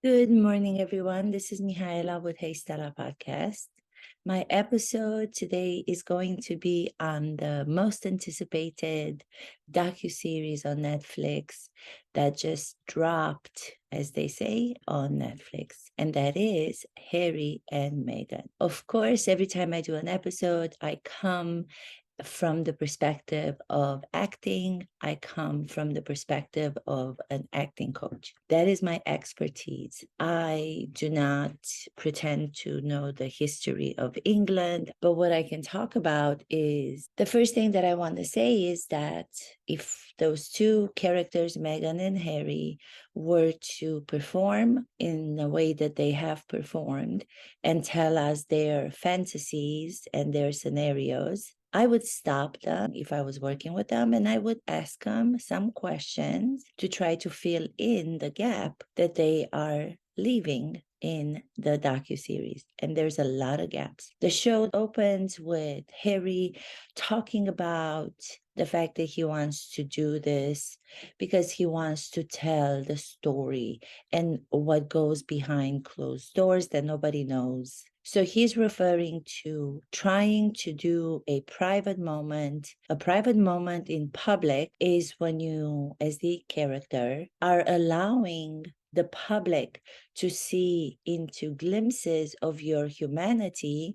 Good morning, everyone. This is Mihaela with Hey Stella Podcast. My episode today is going to be on the most anticipated docuseries on Netflix that just dropped, as they say, on Netflix, and that is Harry and Meghan. Of course, every time I do an episode, I come from the perspective of acting. I come from the perspective of an acting coach. That is my expertise. I do not pretend to know the history of England, but what I can talk about is the first thing that I want to say is that if those two characters, Meghan and Harry, were to perform in the way that they have performed and tell us their fantasies and their scenarios, I would stop them if I was working with them, and I would ask them some questions to try to fill in the gap that they are leaving in the docuseries. And there's a lot of gaps. The show opens with Harry talking about the fact that he wants to do this because he wants to tell the story and what goes behind closed doors that nobody knows. So he's referring to trying to do a private moment. A private moment in public is when you, as the character, are allowing the public to see into glimpses of your humanity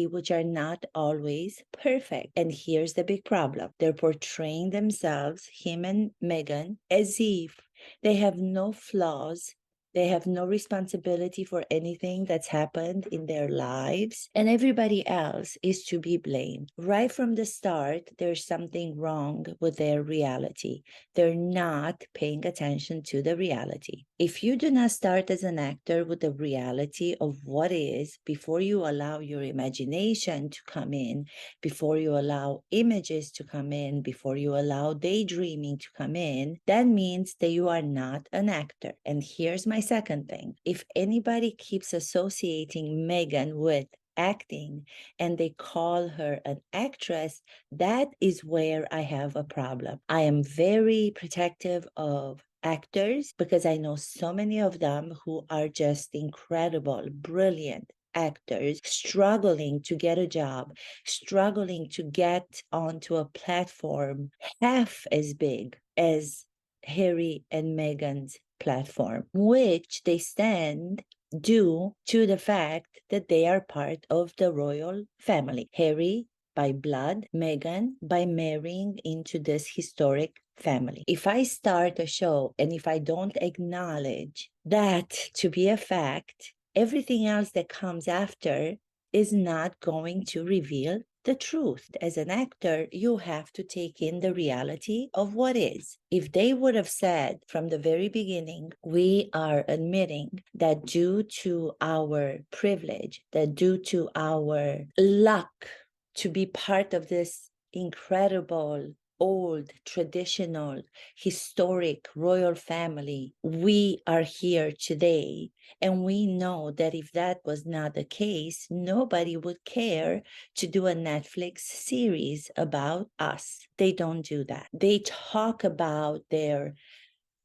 which are not always perfect. And here's the big problem. They're portraying themselves, him and Meghan, as if they have no flaws. They have no responsibility for anything that's happened in their lives, and everybody else is to be blamed. Right from the start, there's something wrong with their reality. They're not paying attention to the reality. If you do not start as an actor with the reality of what is, before you allow your imagination to come in, before you allow images to come in, before you allow daydreaming to come in, that means that you are not an actor. And here's my second thing. If anybody keeps associating Meghan with acting and they call her an actress, that is where I have a problem. I am very protective of actors because I know so many of them who are just incredible, brilliant actors struggling to get a job, struggling to get onto a platform half as big as Harry and Meghan's platform, which they stand due to the fact that they are part of the royal family. Harry by blood, Meghan by marrying into this historic family. If I start a show and if I don't acknowledge that to be a fact, everything else that comes after is not going to reveal the truth. As an actor, you have to take in the reality of what is. If they would have said from the very beginning, we are admitting that due to our privilege, that due to our luck to be part of this incredible, old, traditional, historic royal family, we are here today. And we know that if that was not the case, nobody would care to do a Netflix series about us. They don't do that. They talk about their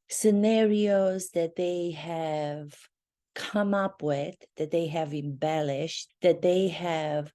scenarios that they have come up with, that they have embellished, that they have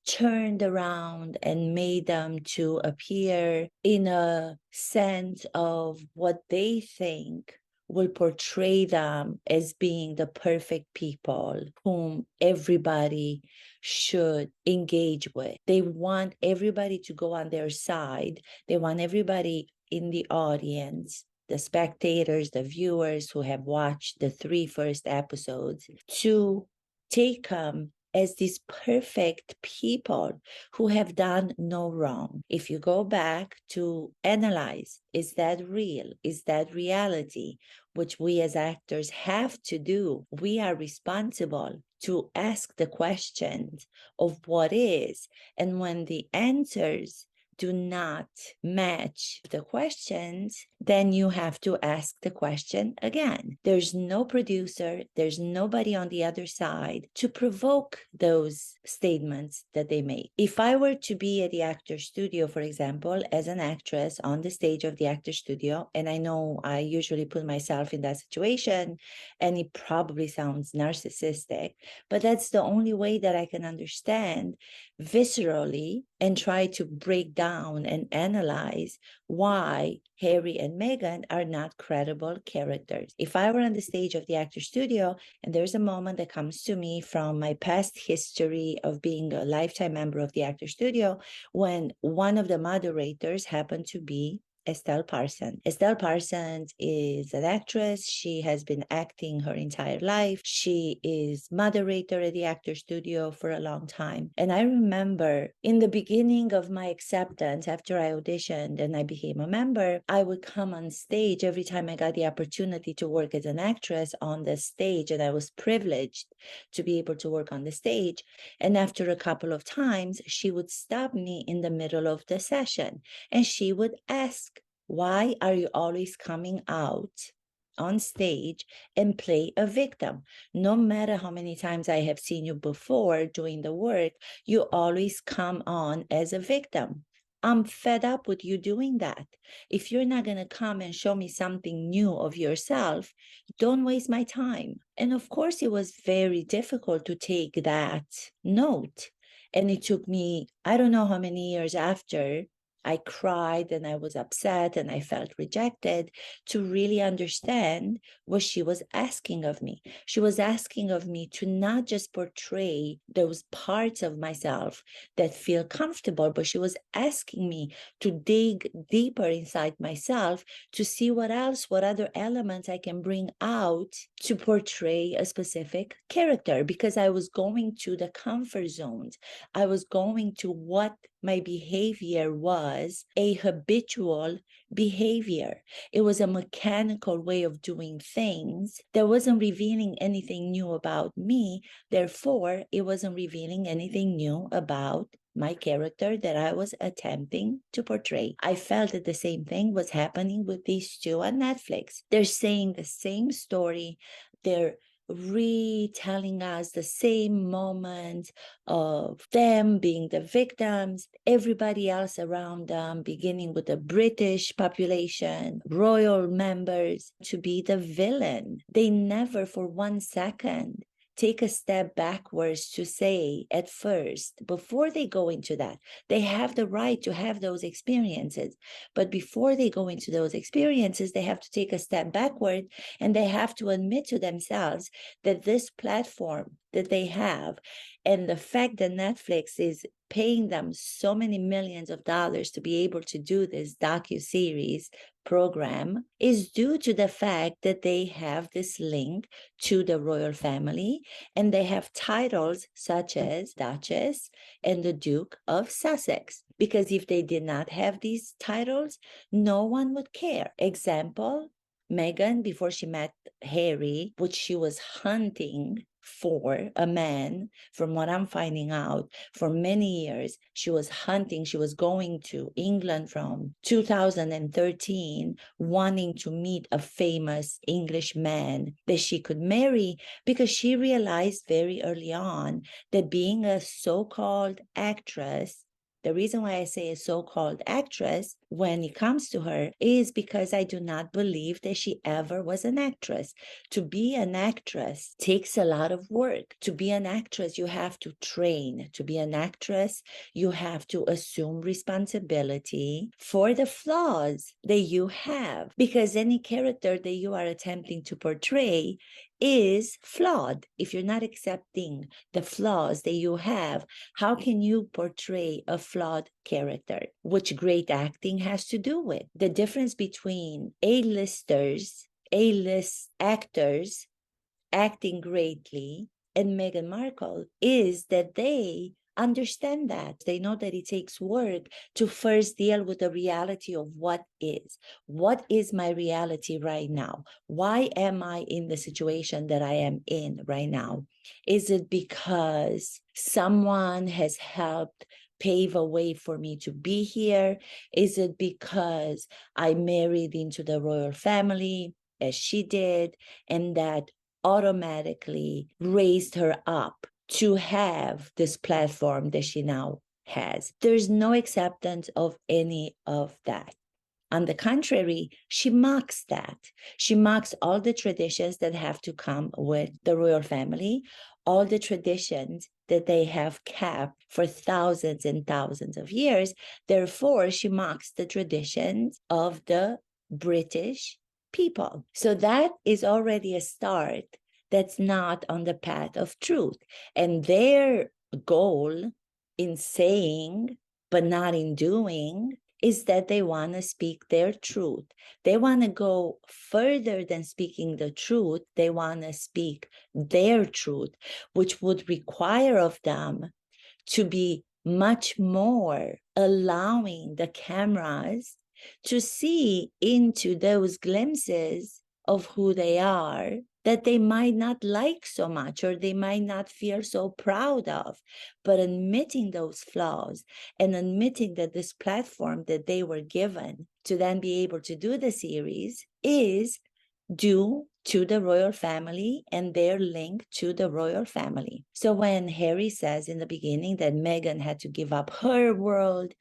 turned around and made them to appear in a sense of what they think will portray them as being the perfect people whom everybody should engage with. They want everybody to go on their side. They want everybody in the audience, the spectators, the viewers who have watched the 3 first episodes, to take them as these perfect people who have done no wrong. If you go back to analyze, is that real? Is that reality? Which we as actors have to do. We are responsible to ask the questions of what is. And when the answers do not match the questions, then you have to ask the question again. There's no producer, there's nobody on the other side to provoke those statements that they make. If I were to be at the actor's studio, for example, as an actress on the stage of the actor's studio, and I know I usually put myself in that situation, and it probably sounds narcissistic, but that's the only way that I can understand viscerally and try to break down and analyze why Harry and Meghan are not credible characters. If I were on the stage of the actor studio and there's a moment that comes to me from my past history of being a lifetime member of the actor studio, when one of the moderators happened to be Estelle Parsons. Estelle Parsons is an actress. She has been acting her entire life. She is moderator at the actor studio for a long time. And I remember in the beginning of my acceptance, after I auditioned and I became a member, I would come on stage every time I got the opportunity to work as an actress on the stage. And I was privileged to be able to work on the stage. And after a couple of times, she would stop me in the middle of the session and she would ask, why are you always coming out on stage and play a victim? No matter how many times I have seen you before doing the work, you always come on as a victim. I'm fed up with you doing that. If you're not going to come and show me something new of yourself, don't waste my time. And of course, it was very difficult to take that note. And it took me, I don't know how many years after, I cried and I was upset and I felt rejected to really understand what she was asking of me. She was asking of me to not just portray those parts of myself that feel comfortable, but she was asking me to dig deeper inside myself to see what else, what other elements I can bring out to portray a specific character, because I was going to the comfort zones. I was going to what my behavior was, a habitual behavior. It was a mechanical way of doing things that wasn't revealing anything new about me. Therefore, it wasn't revealing anything new about my character that I was attempting to portray. I felt that the same thing was happening with these two on Netflix. They're saying the same story. They're retelling us the same moment of them being the victims, everybody else around them, beginning with the British population, royal members, to be the villain. They never for 1 second take a step backwards to say at first, before they go into that, they have the right to have those experiences. But before they go into those experiences, they have to take a step backward and they have to admit to themselves that this platform that they have and the fact that Netflix is paying them so many millions of dollars to be able to do this docuseries program is due to the fact that they have this link to the royal family and they have titles such as Duchess and the Duke of Sussex. Because if they did not have these titles, no one would care. Example, Meghan, before she met Harry, which she was hunting for a man, from what I'm finding out, for many years, she was hunting. She was going to England from 2013, wanting to meet a famous English man that she could marry, because she realized very early on that being a so-called actress, the reason why I say a so-called actress when it comes to her is because I do not believe that she ever was an actress. To be an actress takes a lot of work. To be an actress, you have to train. To be an actress, you have to assume responsibility for the flaws that you have, because any character that you are attempting to portray is flawed. If you're not accepting the flaws that you have, how can you portray a flawed character? Which great acting has to do with. The difference between A-listers, A-list actors acting greatly and Meghan Markle is that they understand that. They know that it takes work to first deal with the reality of what is. What is my reality right now? Why am I in the situation that I am in right now? Is it because someone has helped pave a way for me to be here? Is it because I married into the royal family, as she did, and that automatically raised her up to have this platform that she now has? There's no acceptance of any of that. On the contrary, she mocks that. She mocks all the traditions that have to come with the royal family, all the traditions that they have kept for thousands and thousands of years. Therefore, she mocks the traditions of the British people. So that is already a start that's not on the path of truth. And their goal in saying, but not in doing, is that they want to speak their truth. They want to go further than speaking the truth. They want to speak their truth, which would require of them to be much more allowing the cameras to see into those glimpses of who they are that they might not like so much, or they might not feel so proud of, but admitting those flaws and admitting that this platform that they were given to then be able to do the series is due to the royal family and their link to the royal family. So when Harry says in the beginning that Meghan had to give up her world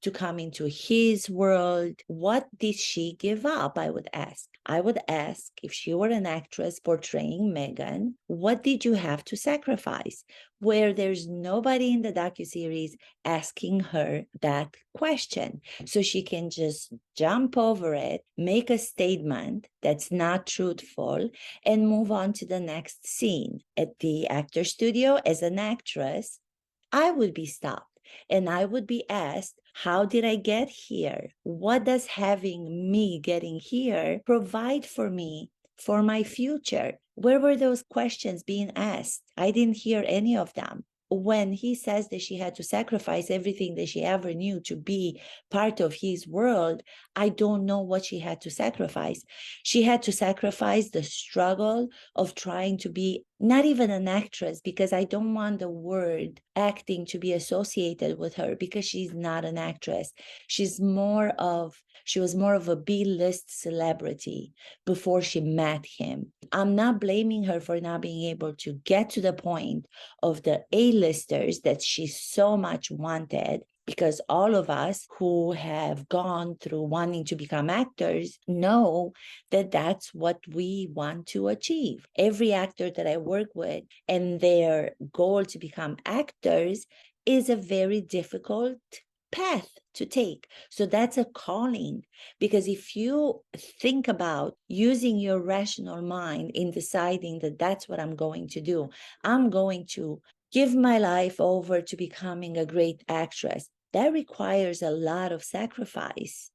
to come into his world, what did she give up? I would ask. I would ask, if she were an actress portraying Meghan, what did you have to sacrifice? Where there's nobody in the docuseries asking her that question. So she can just jump over it, make a statement that's not truthful, and move on to the next scene. At the actor studio, as an actress, I would be stopped and I would be asked, how did I get here? What does having me getting here provide for me for my future? Where were those questions being asked? I didn't hear any of them. When he says that she had to sacrifice everything that she ever knew to be part of his world, I don't know what she had to sacrifice. She had to sacrifice the struggle of trying to be not even an actress, because I don't want the word acting to be associated with her, because she's not an actress. She was more of a B-list celebrity before she met him. I'm not blaming her for not being able to get to the point of the A-listers that she so much wanted, because all of us who have gone through wanting to become actors know that that's what we want to achieve. Every actor that I work with and their goal to become actors is a very difficult path to take. So that's a calling, because if you think about using your rational mind in deciding that that's what I'm going to do, I'm going to give my life over to becoming a great actress, that requires a lot of sacrifice,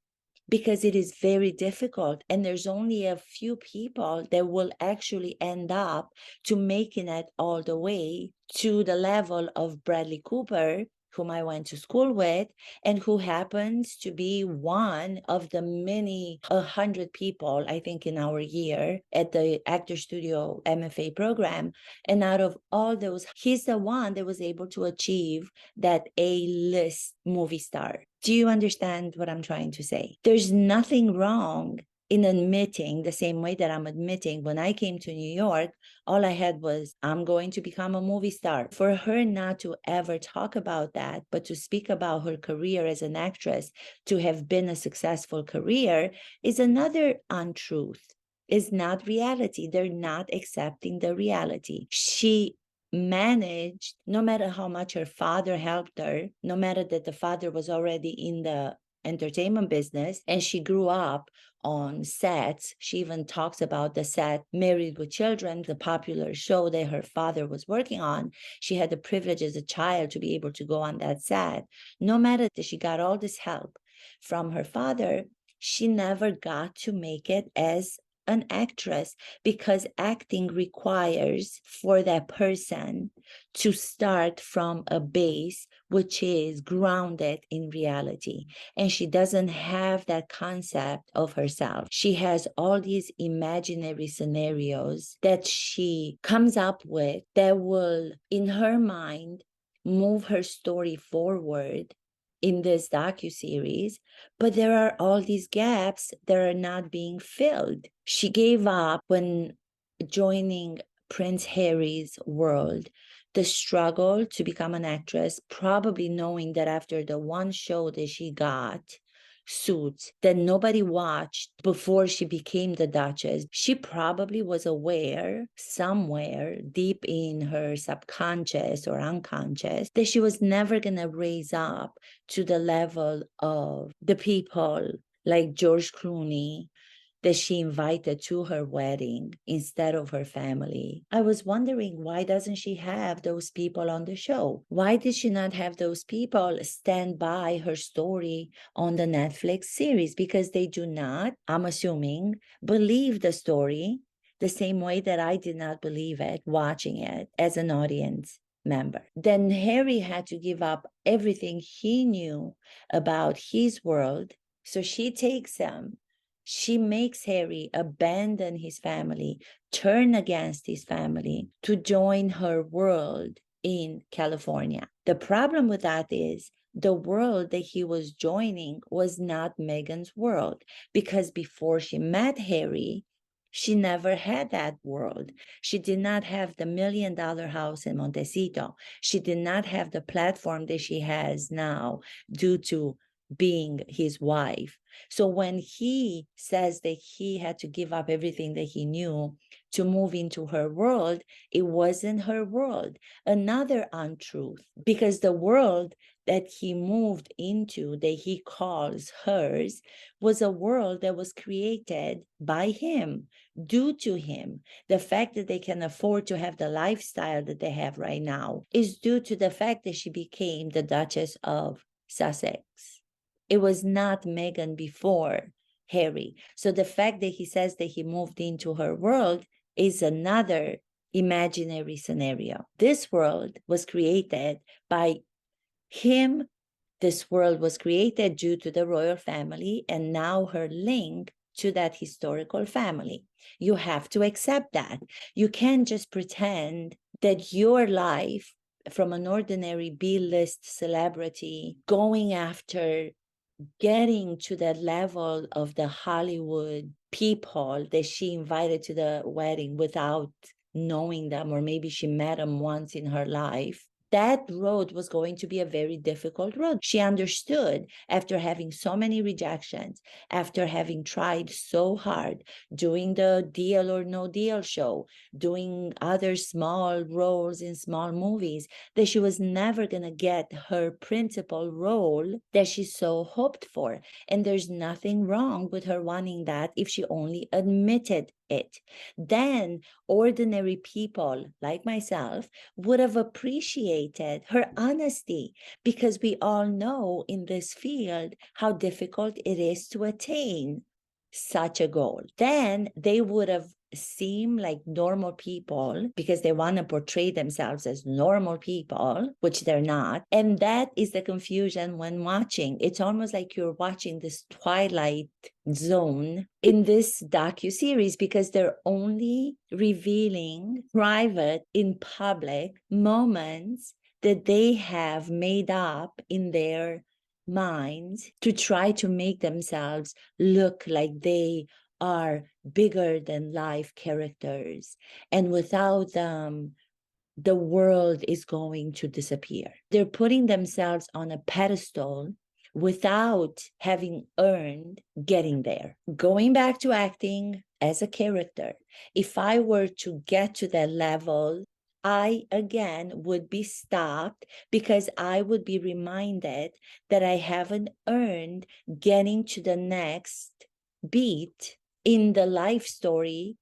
because it is very difficult, and there's only a few people that will actually end up to making it all the way to the level of Bradley Cooper, whom I went to school with, and who happens to be one of the many 100 people, I think, in our year at the Actor Studio MFA program. And out of all those, he's the one that was able to achieve that A-list movie star. Do you understand what I'm trying to say? There's nothing wrong in admitting, the same way that I'm admitting when I came to New York, all I had was, I'm going to become a movie star. For her not to ever talk about that, but to speak about her career as an actress, to have been a successful career, is another untruth. Is not reality. They're not accepting the reality. She managed, no matter how much her father helped her, no matter that the father was already in the entertainment business and she grew up on sets. She even talks about the set Married with Children, the popular show that her father was working on. She had the privilege as a child to be able to go on that set. No matter that she got all this help from her father, she never got to make it as an actress, because acting requires for that person to start from a base which is grounded in reality. And she doesn't have that concept of herself. She has all these imaginary scenarios that she comes up with that will, in her mind, move her story forward in this docuseries, but there are all these gaps that are not being filled. She gave up when joining Prince Harry's world, the struggle to become an actress, probably knowing that after the one show that she got, Suits, that nobody watched before she became the Duchess, she probably was aware somewhere deep in her subconscious or unconscious that she was never going to raise up to the level of the people like George Clooney that she invited to her wedding instead of her family. I was wondering, why doesn't she have those people on the show? Why did she not have those people stand by her story on the Netflix series? Because they do not, I'm assuming, believe the story the same way that I did not believe it watching it as an audience member. Then Harry had to give up everything he knew about his world. So she takes him. She makes Harry abandon his family, turn against his family to join her world in California. The problem with that is the world that he was joining was not Meghan's world, because before she met Harry, she never had that world. She did not have the $1 million house in Montecito. She did not have the platform that she has now due to being his wife. So when he says that he had to give up everything that he knew to move into her world, it wasn't her world. Another untruth, because the world that he moved into, that he calls hers, was a world that was created by him, due to him. The fact that they can afford to have the lifestyle that they have right now is due to the fact that she became the Duchess of Sussex. It was not Meghan before Harry. So the fact that he says that he moved into her world is another imaginary scenario. This world was created by him. This world was created due to the royal family, and now her link to that historical family. You have to accept that. You can't just pretend that your life from an ordinary B-list celebrity going after getting to that level of the Hollywood people that she invited to the wedding without knowing them, or maybe she met them once in her life. That road was going to be a very difficult road. She understood after having so many rejections, after having tried so hard, doing the Deal or No Deal show, doing other small roles in small movies, that she was never going to get her principal role that she so hoped for. And there's nothing wrong with her wanting that if she only admitted it. Then ordinary people like myself would have appreciated her honesty, because we all know in this field how difficult it is to attain such a goal. Then they would have seem like normal people because they want to portray themselves as normal people, which they're not. And that is the confusion when watching. It's almost like you're watching this Twilight Zone in this docu-series, because they're only revealing private in public moments that they have made up in their minds to try to make themselves look like they are bigger than life characters. And without them, the world is going to disappear. They're putting themselves on a pedestal without having earned getting there. Going back to acting as a character, if I were to get to that level, I again would be stopped, because I would be reminded that I haven't earned getting to the next beat in the life story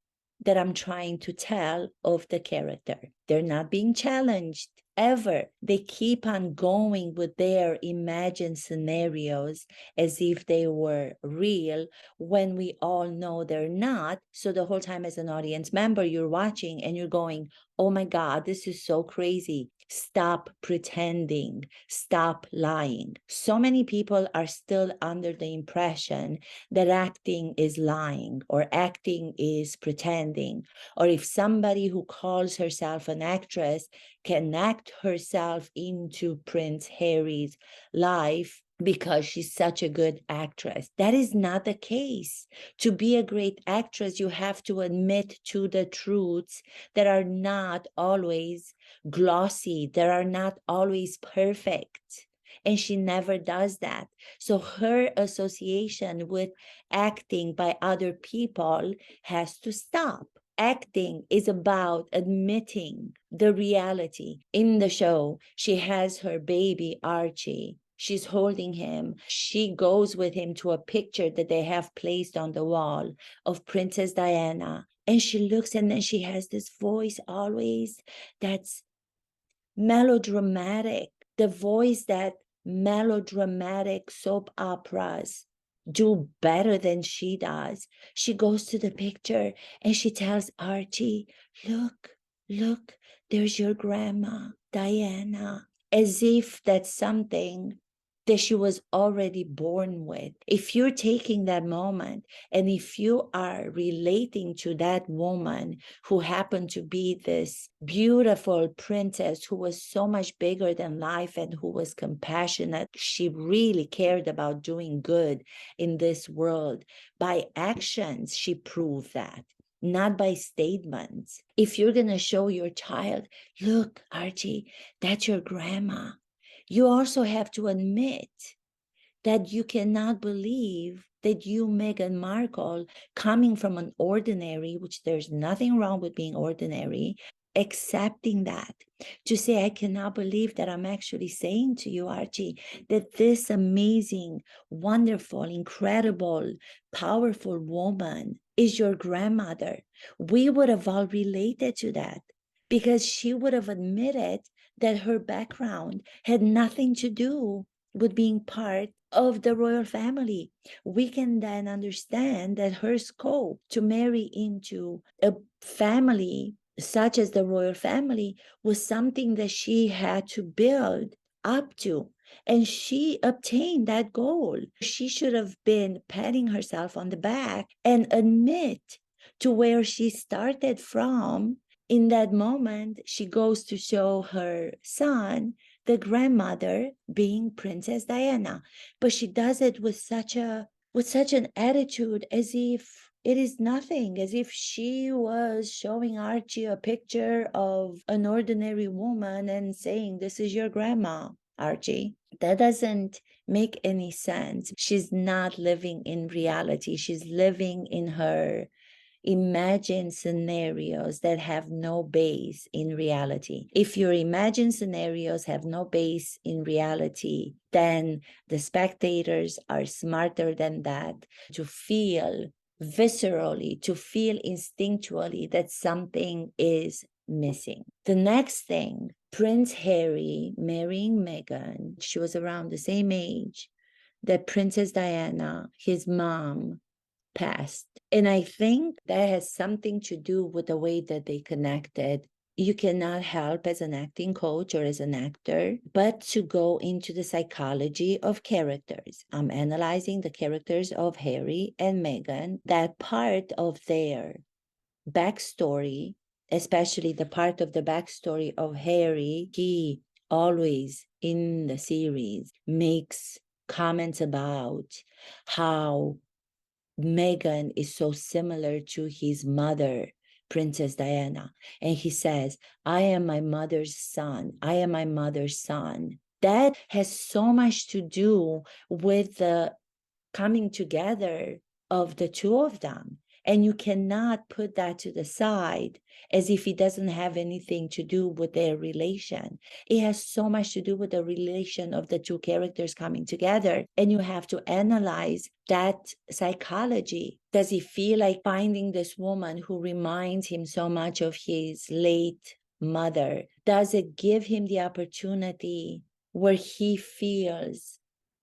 that I'm trying to tell of the character. They're not being challenged ever. They keep on going with their imagined scenarios as if they were real, when we all know they're not. So the whole time as an audience member, you're watching and you're going, oh my God, this is so crazy. Stop pretending. Stop lying. So many people are still under the impression that acting is lying or acting is pretending. Or if somebody who calls herself an actress can act herself into Prince Harry's life because she's such a good actress. That is not the case. To be a great actress, you have to admit to the truths that are not always glossy, that are not always perfect. And she never does that. So her association with acting by other people has to stop. Acting is about admitting the reality. In the show, she has her baby, Archie. She's holding him. She goes with him to a picture that they have placed on the wall of Princess Diana. And she looks, and then she has this voice always that's melodramatic, the voice that melodramatic soap operas do better than she does. She goes to the picture and she tells Archie, look, there's your grandma, Diana, as if that's something that she was already born with. If you're taking that moment and if you are relating to that woman who happened to be this beautiful princess who was so much bigger than life and who was compassionate, she really cared about doing good in this world. By actions, she proved that, not by statements. If you're going to show your child, look, Archie, that's your grandma, you also have to admit that you cannot believe that you, Meghan Markle, coming from an ordinary, which there's nothing wrong with being ordinary, accepting that, to say, I cannot believe that I'm actually saying to you, Archie, that this amazing, wonderful, incredible, powerful woman is your grandmother. We would have all related to that because she would have admitted that her background had nothing to do with being part of the royal family. We can then understand that her scope to marry into a family such as the royal family was something that she had to build up to. And she obtained that goal. She should have been patting herself on the back and admit to where she started from. In that moment, she goes to show her son the grandmother being Princess Diana, but she does it with such an attitude as if it is nothing, as if she was showing Archie a picture of an ordinary woman and saying, this is your grandma, Archie. That doesn't make any sense. She's not living in reality. She's living in her imagine scenarios that have no base in reality. If your imagined scenarios have no base in reality, then the spectators are smarter than that to feel viscerally, to feel instinctually that something is missing. The next thing, Prince Harry marrying Meghan, she was around the same age that Princess Diana, his mom, passed. And I think that has something to do with the way that they connected. You cannot help as an acting coach or as an actor, but to go into the psychology of characters. I'm analyzing the characters of Harry and Meghan, that part of their backstory, especially the part of the backstory of Harry. He always in the series makes comments about how Meghan is so similar to his mother, Princess Diana. And he says, I am my mother's son. I am my mother's son. That has so much to do with the coming together of the two of them. And you cannot put that to the side as if it doesn't have anything to do with their relation. It has so much to do with the relation of the two characters coming together. And you have to analyze that psychology. Does he feel like finding this woman who reminds him so much of his late mother? Does it give him the opportunity where he feels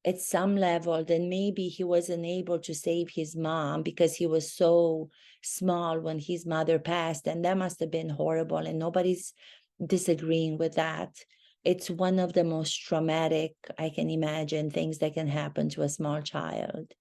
at some level that maybe he wasn't able to save his mom because he was so small when his mother passed, and that must have been horrible, and nobody's disagreeing with that. It's one of the most traumatic, I can imagine, things that can happen to a small child,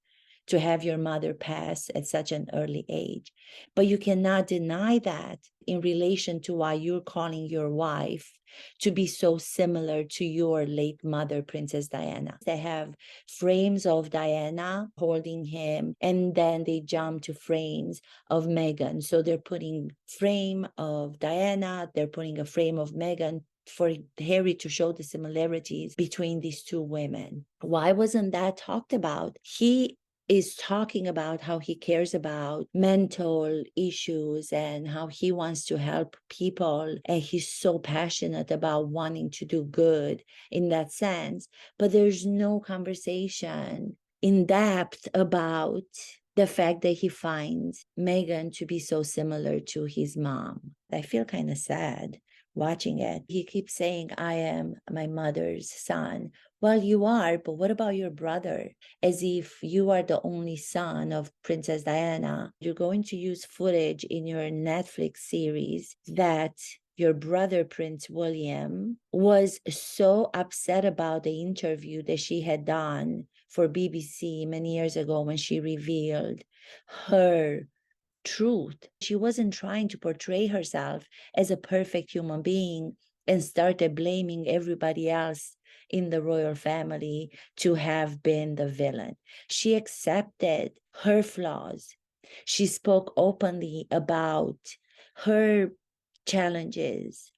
to have your mother pass at such an early age. But you cannot deny that in relation to why you're calling your wife to be so similar to your late mother, Princess Diana. They have frames of Diana holding him, and then they jump to frames of Meghan. So they're putting frame of Diana, they're putting a frame of Meghan for Harry to show the similarities between these two women. Why wasn't that talked about? He is talking about how he cares about mental issues and how he wants to help people, and he's so passionate about wanting to do good in that sense, but there's no conversation in depth about the fact that he finds Meghan to be so similar to his mom. I feel kind of sad watching it. He keeps saying, I am my mother's son. Well, you are, but what about your brother? As if you are the only son of Princess Diana. You're going to use footage in your Netflix series that your brother, Prince William, was so upset about the interview that she had done for BBC many years ago when she revealed her truth. She wasn't trying to portray herself as a perfect human being and started blaming everybody else in the royal family to have been the villain. She accepted her flaws. She spoke openly about her challenges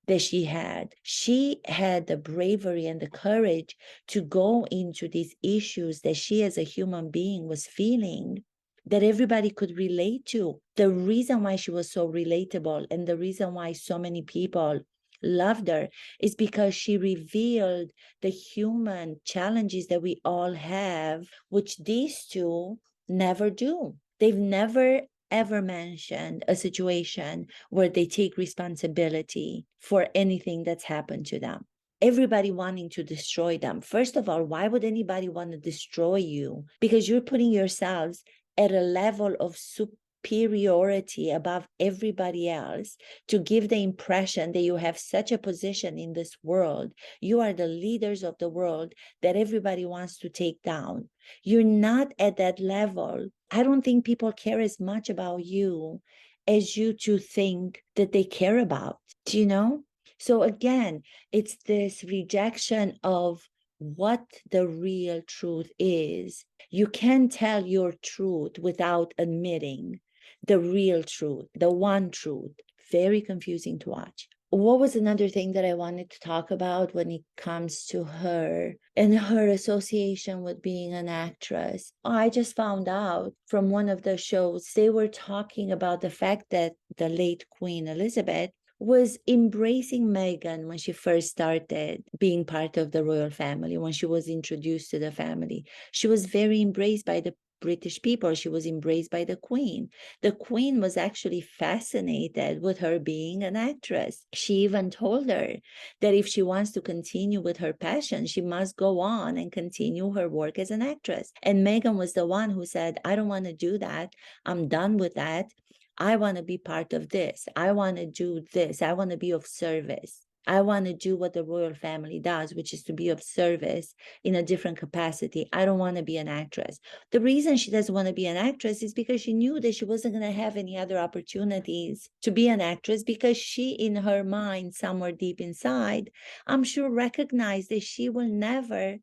that she had. She had the bravery and the courage to go into these issues that she as a human being was feeling, that everybody could relate to. The reason why she was so relatable and the reason why so many people loved her is because she revealed the human challenges that we all have, which these two never do. They've never ever mentioned a situation where they take responsibility for anything that's happened to them. Everybody wanting to destroy them. First of all, why would anybody want to destroy you? Because you're putting yourselves at a level of superiority above everybody else to give the impression that you have such a position in this world. You are the leaders of the world that everybody wants to take down. You're not at that level. I don't think people care as much about you as you two think that they care about, do you know? So again, it's this rejection of what the real truth is. You can't tell your truth without admitting the real truth, the one truth. Very confusing to watch. What was another thing that I wanted to talk about when it comes to her and her association with being an actress? I just found out from one of the shows, they were talking about the fact that the late Queen Elizabeth was embracing Meghan when she first started being part of the royal family, when she was introduced to the family. She was very embraced by the British people. She was embraced by the Queen. The Queen was actually fascinated with her being an actress. She even told her that if she wants to continue with her passion, she must go on and continue her work as an actress. And Meghan was the one who said, I don't want to do that. I'm done with that. I want to be part of this. I want to do this. I want to be of service. I want to do what the royal family does, which is to be of service in a different capacity. I don't want to be an actress. The reason she doesn't want to be an actress is because she knew that she wasn't going to have any other opportunities to be an actress, because she, in her mind, somewhere deep inside, I'm sure recognized that she will never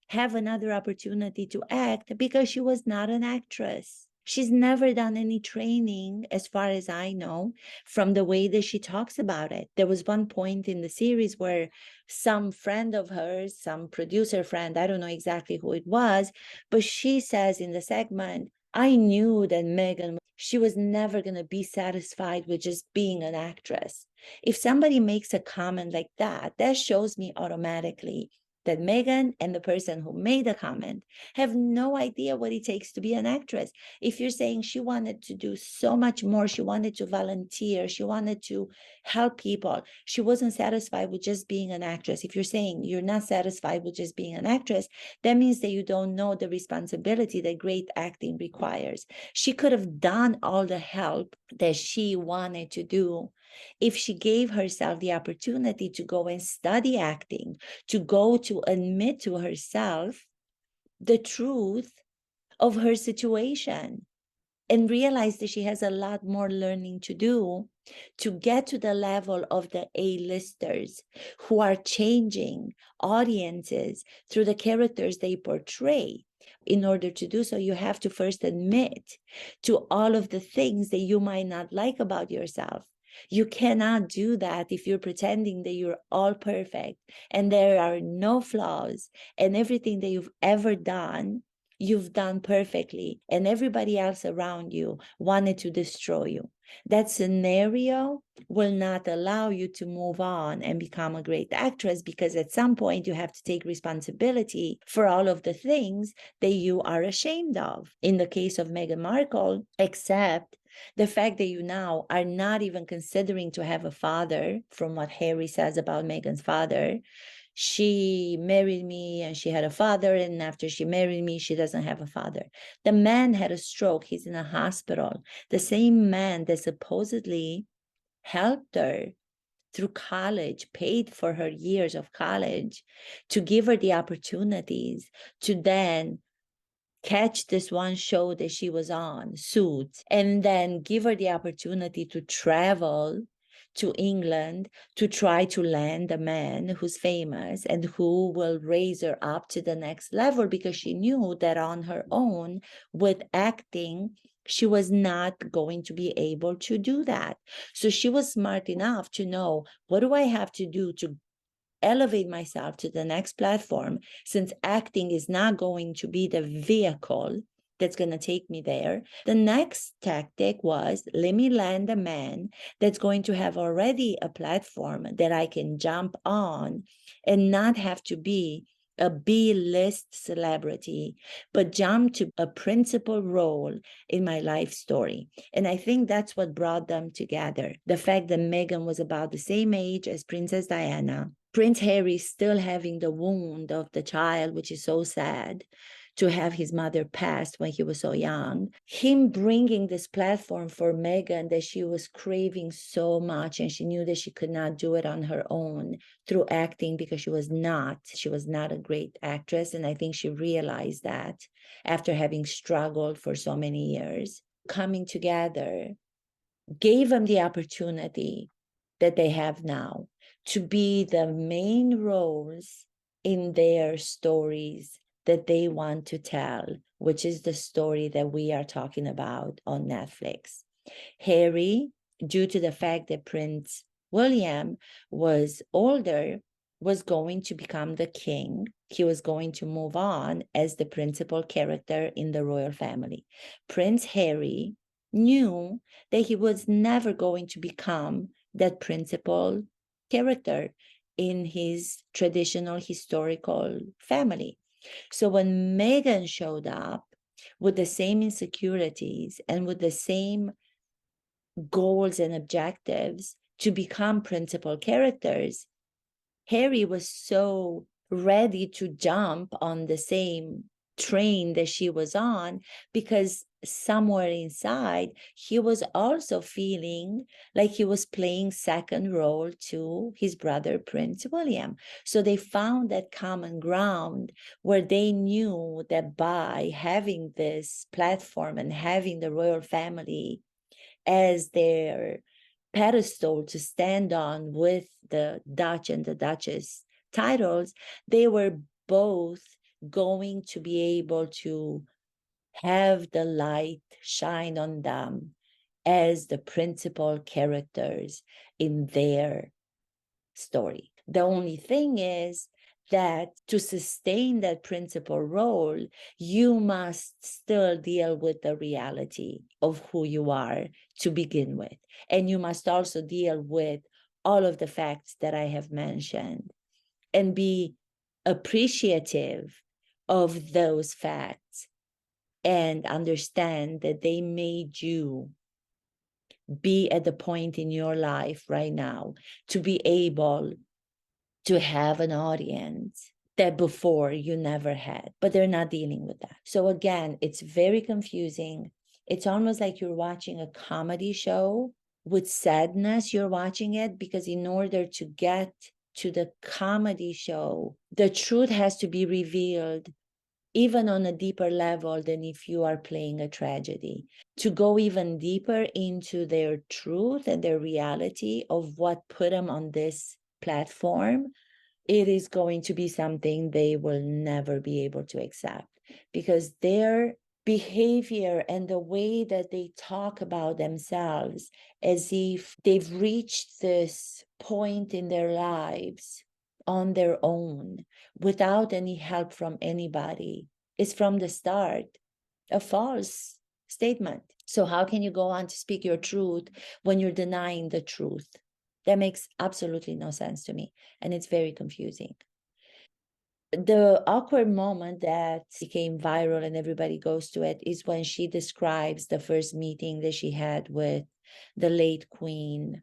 have another opportunity to act because she was not an actress. She's never done any training, as far as I know, from the way that she talks about it. There was one point in the series where some friend of hers, some producer friend, I don't know exactly who it was, but she says in the segment, I knew that Meghan, she was never going to be satisfied with just being an actress. If somebody makes a comment like that, that shows me automatically that Meghan and the person who made the comment have no idea what it takes to be an actress. If you're saying she wanted to do so much more, she wanted to volunteer, she wanted to help people, she wasn't satisfied with just being an actress. If you're saying you're not satisfied with just being an actress, that means that you don't know the responsibility that great acting requires. She could have done all the help that she wanted to do if she gave herself the opportunity to go and study acting, to go to admit to herself the truth of her situation, and realize that she has a lot more learning to do to get to the level of the A-listers who are changing audiences through the characters they portray. In order to do so, you have to first admit to all of the things that you might not like about yourself. You cannot do that if you're pretending that you're all perfect and there are no flaws, and everything that you've ever done you've done perfectly, and everybody else around you wanted to destroy you. That scenario will not allow you to move on and become a great actress, because at some point you have to take responsibility for all of the things that you are ashamed of. In the case of Meghan Markle, except the fact that you now are not even considering to have a father, from what Harry says about Meghan's father. She married me and she had a father, and after she married me, she doesn't have a father. The man had a stroke. He's in a hospital. The same man that supposedly helped her through college, paid for her years of college, to give her the opportunities to then catch this one show that she was on, Suits, and then give her the opportunity to travel to England to try to land a man who's famous and who will raise her up to the next level, because she knew that on her own with acting, she was not going to be able to do that. So she was smart enough to know, what do I have to do to elevate myself to the next platform, since acting is not going to be the vehicle that's going to take me there? The next tactic was, let me land a man that's going to have already a platform that I can jump on and not have to be a B-list celebrity, but jump to a principal role in my life story. And I think that's what brought them together. The fact that Meghan was about the same age as Princess Diana, Prince Harry still having the wound of the child, which is so sad, to have his mother passed when he was so young. Him bringing this platform for Meghan that she was craving so much, and she knew that she could not do it on her own through acting, because she was not a great actress. And I think she realized that after having struggled for so many years. Coming together gave them the opportunity that they have now to be the main roles in their stories that they want to tell, which is the story that we are talking about on Netflix. Harry, due to the fact that Prince William was older, was going to become the king. He was going to move on as the principal character in the royal family. Prince Harry knew that he was never going to become that principal character in his traditional historical family. So when Meghan showed up with the same insecurities and with the same goals and objectives to become principal characters, Harry was so ready to jump on the same train that she was on, because somewhere inside he was also feeling like he was playing second role to his brother Prince William. So they found that common ground where they knew that by having this platform and having the royal family as their pedestal to stand on with the Dutch and the Duchess titles, they were both going to be able to have the light shine on them as the principal characters in their story. The only thing is that to sustain that principal role, you must still deal with the reality of who you are to begin with. And you must also deal with all of the facts that I have mentioned and be appreciative of those facts and understand that they made you be at the point in your life right now to be able to have an audience that before you never had, but they're not dealing with that. So again, it's very confusing. It's almost like you're watching a comedy show with sadness. You're watching it because in order to get to the comedy show, the truth has to be revealed even on a deeper level than if you are playing a tragedy, to go even deeper into their truth and their reality of what put them on this platform. It is going to be something they will never be able to accept, because their behavior and the way that they talk about themselves as if they've reached this point in their lives on their own without any help from anybody is from the start a false statement. So how can you go on to speak your truth when you're denying the truth? That makes absolutely no sense to me, and it's very confusing. The awkward moment that became viral and everybody goes to it is when she describes the first meeting that she had with the late Queen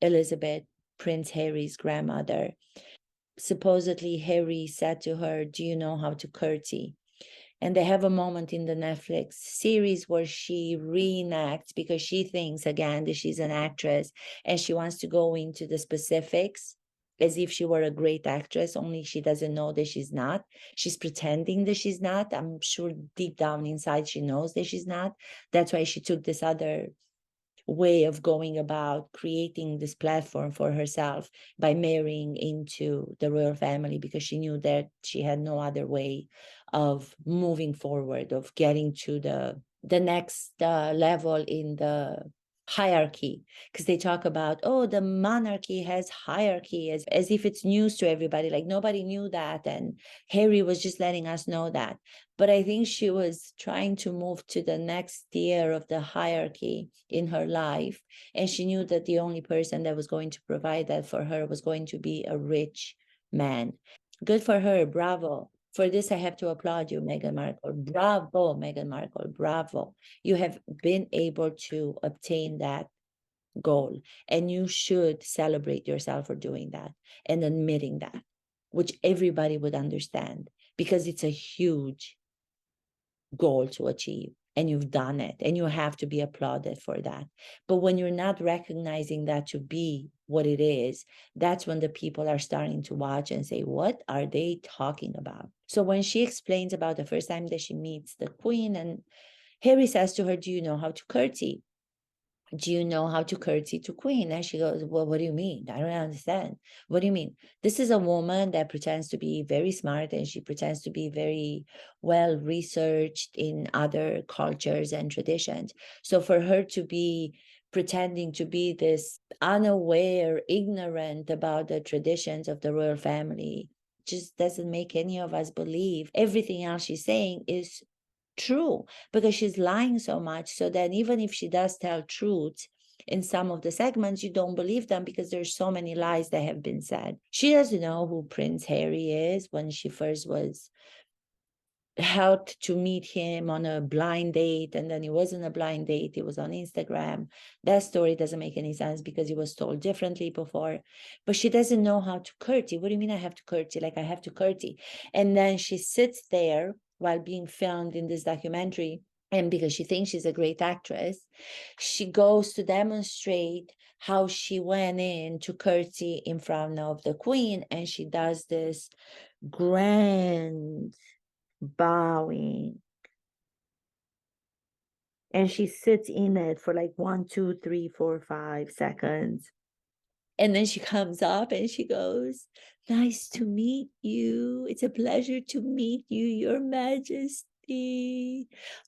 Elizabeth, Prince Harry's grandmother. Supposedly, Harry said to her, "Do you know how to curtsy?" And they have a moment in the Netflix series where she reenacts, because she thinks again that she's an actress and she wants to go into the specifics as if she were a great actress, only she doesn't know that she's not. She's pretending that she's not. I'm sure deep down inside she knows that she's not. That's why she took this other way of going about creating this platform for herself by marrying into the royal family, because she knew that she had no other way of moving forward, of getting to the next level in the hierarchy, because they talk about, oh, the monarchy has hierarchy, as if it's news to everybody, like nobody knew that, and Harry was just letting us know that. But I think she was trying to move to the next tier of the hierarchy in her life, and she knew that the only person that was going to provide that for her was going to be a rich man. Good for her. Bravo. For this, I have to applaud you, Meghan Markle. Bravo, Meghan Markle. Bravo. You have been able to obtain that goal, and you should celebrate yourself for doing that and admitting that, which everybody would understand, because it's a huge goal to achieve, and you've done it, and you have to be applauded for that. But when you're not recognizing that to be what it is, that's when the people are starting to watch and say, what are they talking about? So when she explains about the first time that she meets the Queen, and Harry says to her, do you know how to curtsy? Do you know how to curtsy to Queen? And she goes, well, what do you mean? I don't understand. What do you mean? This is a woman that pretends to be very smart, and she pretends to be very well researched in other cultures and traditions. So for her to be pretending to be this unaware, ignorant about the traditions of the royal family just doesn't make any of us believe everything else she's saying is true, because she's lying so much, so that even if she does tell truth in some of the segments, you don't believe them because there's so many lies that have been said. She doesn't know who Prince Harry is. When she first was helped to meet him on a blind date, and then it wasn't a blind date, it was on Instagram. That story doesn't make any sense because it was told differently before. But she doesn't know how to curtsy. What do you mean I have to curtsy? Like I have to curtsy. And then she sits there while being filmed in this documentary, and because she thinks she's a great actress, she goes to demonstrate how she went in to curtsy in front of the Queen, and she does this grand bowing, and she sits in it for like 1, 2, 3, 4, 5 seconds, and then she comes up and she goes, nice to meet you, it's a pleasure to meet you, your majesty.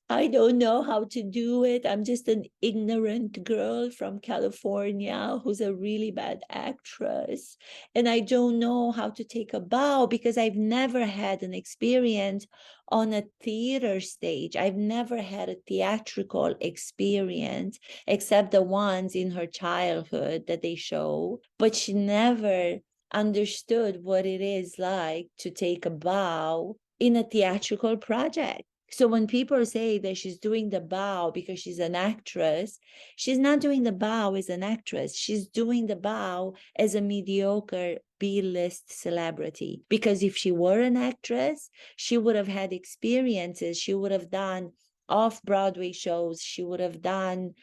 I don't know how to do it. I'm just an ignorant girl from California who's a really bad actress, and I don't know how to take a bow because I've never had an experience on a theater stage. I've never had a theatrical experience except the ones in her childhood that they show, but she never understood what it is like to take a bow in a theatrical project. So when people say that she's doing the bow because she's an actress, she's not doing the bow as an actress. She's doing the bow as a mediocre B-list celebrity. Because if she were an actress, she would have had experiences. She would have done off-Broadway shows. She would have done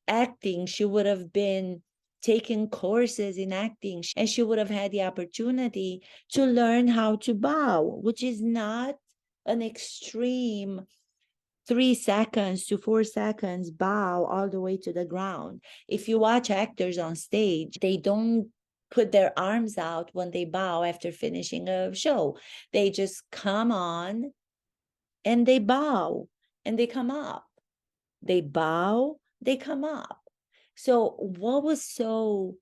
acting. She would have been taking courses in acting, and she would have had the opportunity to learn how to bow, which is not an extreme 3 seconds to 4 seconds bow all the way to the ground. If you watch actors on stage, they don't put their arms out when they bow after finishing a show. They just come on and they bow and they come up. They bow, they come up. So what was so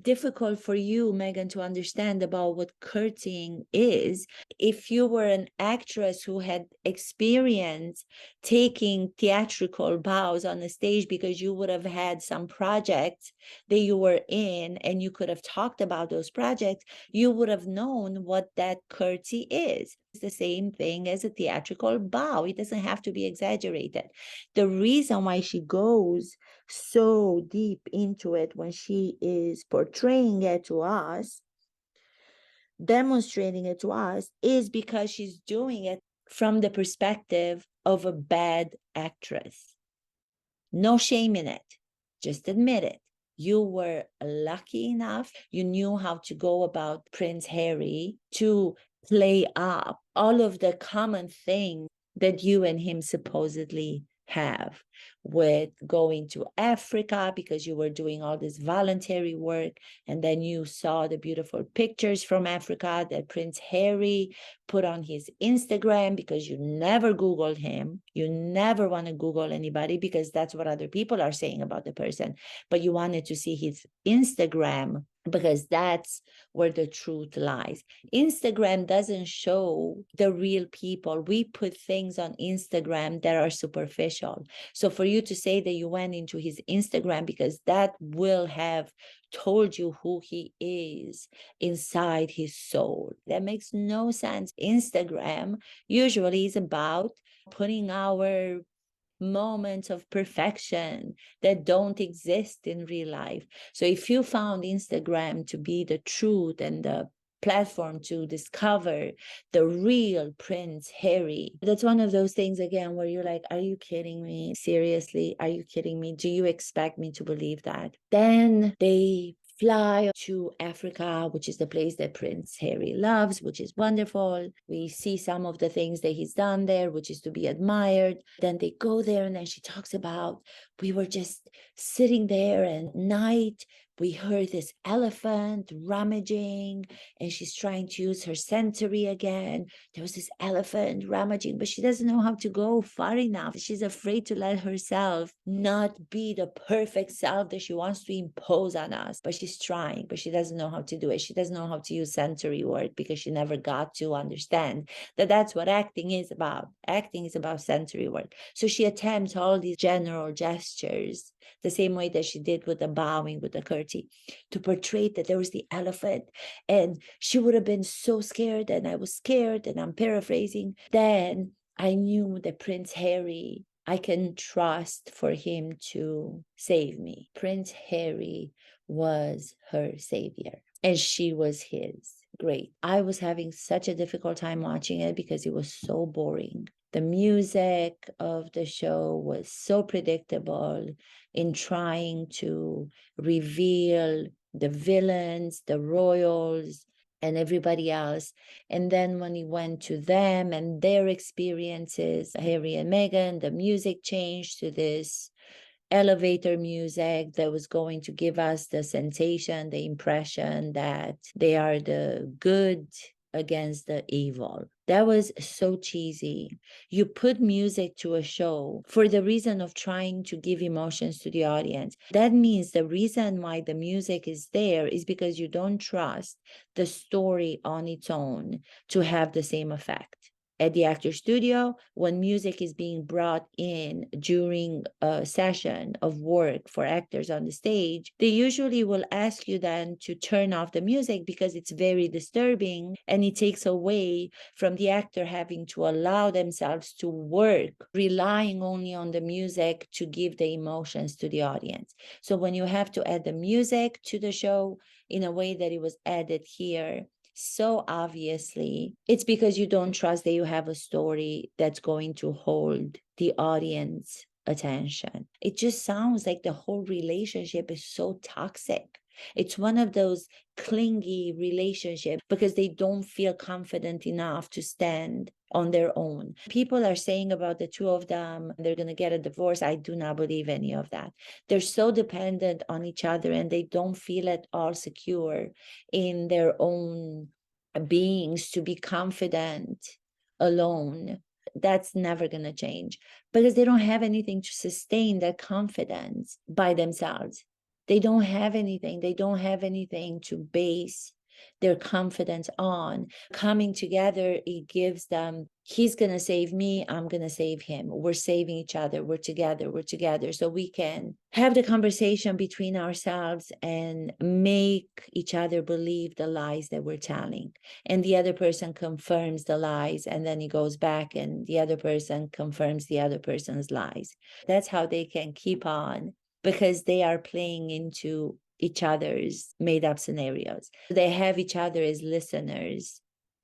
difficult for you, Meghan, to understand about what curtsing is? If you were an actress who had experience taking theatrical bows on the stage because you would have had some projects that you were in and you could have talked about those projects, you would have known what that curtsy is. It's the same thing as a theatrical bow. It doesn't have to be exaggerated. The reason why she goes so deep into it when she is portraying it to us, demonstrating it to us, is because she's doing it from the perspective of a bad actress. No shame in it. Just admit it. You were lucky enough, you knew how to go about Prince Harry to play up all of the common things that you and him supposedly have, with going to Africa because you were doing all this voluntary work, and then you saw the beautiful pictures from Africa that Prince Harry put on his Instagram, because you never Googled him. You never want to Google anybody because that's what other people are saying about the person, but you wanted to see his Instagram because that's where the truth lies. Instagram doesn't show the real people. We put things on Instagram that are superficial. So for you to say that you went into his Instagram because that will have told you who he is inside his soul, that makes no sense. Instagram usually is about putting our moments of perfection that don't exist in real life. So if you found Instagram to be the truth and the platform to discover the real Prince Harry, that's one of those things again where you're like, are you kidding me? Seriously, are you kidding me? Do you expect me to believe that? Then they fly to Africa, which is the place that Prince Harry loves, which is wonderful. We see some of the things that he's done there, which is to be admired. Then they go there, and then she talks about, we were just sitting there at night. We heard this elephant rummaging, and she's trying to use her sensory again. There was this elephant rummaging, but she doesn't know how to go far enough. She's afraid to let herself not be the perfect self that she wants to impose on us. But she's trying, but she doesn't know how to do it. She doesn't know how to use sensory work because she never got to understand that that's what acting is about. Acting is about sensory work. So she attempts all these general gestures, the same way that she did with the bowing, with the curtsy, to portray that there was the elephant, and she would have been so scared, and I was scared, and I'm paraphrasing. Then I knew that Prince Harry, I can trust for him to save me. Prince Harry was her savior, and she was his. Great. I was having such a difficult time watching it because it was so boring. The music of the show was so predictable in trying to reveal the villains, the royals, and everybody else. And then when he went to them and their experiences, Harry and Meghan, the music changed to this elevator music that was going to give us the sensation, the impression that they are the good against the evil. That was so cheesy. You put music to a show for the reason of trying to give emotions to the audience. That means the reason why the music is there is because you don't trust the story on its own to have the same effect. at the actor studio, when music is being brought in during a session of work for actors on the stage, they usually will ask you then to turn off the music because it's very disturbing and it takes away from the actor having to allow themselves to work, relying only on the music to give the emotions to the audience. So when you have to add the music to the show in a way that it was added here, so obviously, it's because you don't trust that you have a story that's going to hold the audience attention. It just sounds like the whole relationship is so toxic. It's one of those clingy relationships because they don't feel confident enough to stand on their own. People are saying about the two of them, they're going to get a divorce. I do not believe any of that. They're so dependent on each other and they don't feel at all secure in their own beings to be confident alone. That's never going to change because they don't have anything to sustain that confidence by themselves. They don't have anything. They don't have anything to base their confidence on. Coming together, it gives them, he's going to save me, I'm going to save him. We're saving each other. We're together. So we can have the conversation between ourselves and make each other believe the lies that we're telling. And the other person confirms the lies, and then he goes back and the other person confirms the other person's lies. That's how they can keep on, because they are playing into each other's made up scenarios. They have each other as listeners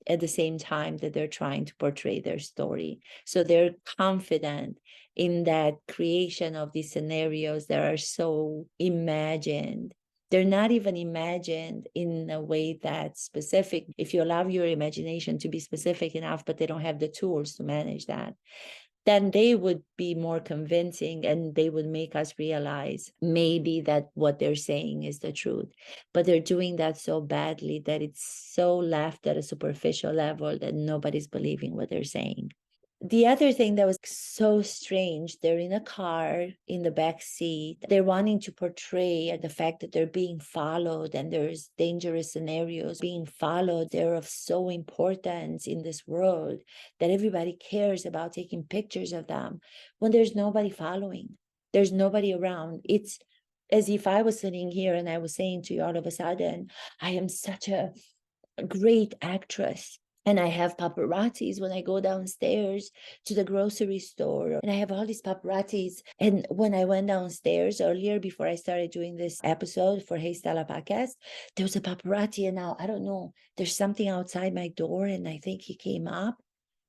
at the same time that they're trying to portray their story. So they're confident in that creation of these scenarios that are so imagined. They're not even imagined in a way that's specific. If you allow your imagination to be specific enough, but they don't have the tools to manage that, then they would be more convincing and they would make us realize maybe that what they're saying is the truth. But they're doing that so badly that it's so left at a superficial level that nobody's believing what they're saying. The other thing that was so strange, they're in a car in the back seat. They're wanting to portray the fact that they're being followed and there's dangerous scenarios being followed. They're of so importance in this world that everybody cares about taking pictures of them when there's nobody following. There's nobody around. It's as if I was sitting here and I was saying to you all of a sudden, I am such a great actress. And I have paparazzis when I go downstairs to the grocery store. And I have all these paparazzis. And when I went downstairs earlier, before I started doing this episode for Hey Stella podcast, there was a paparazzi. And now, I don't know, there's something outside my door. And I think he came up.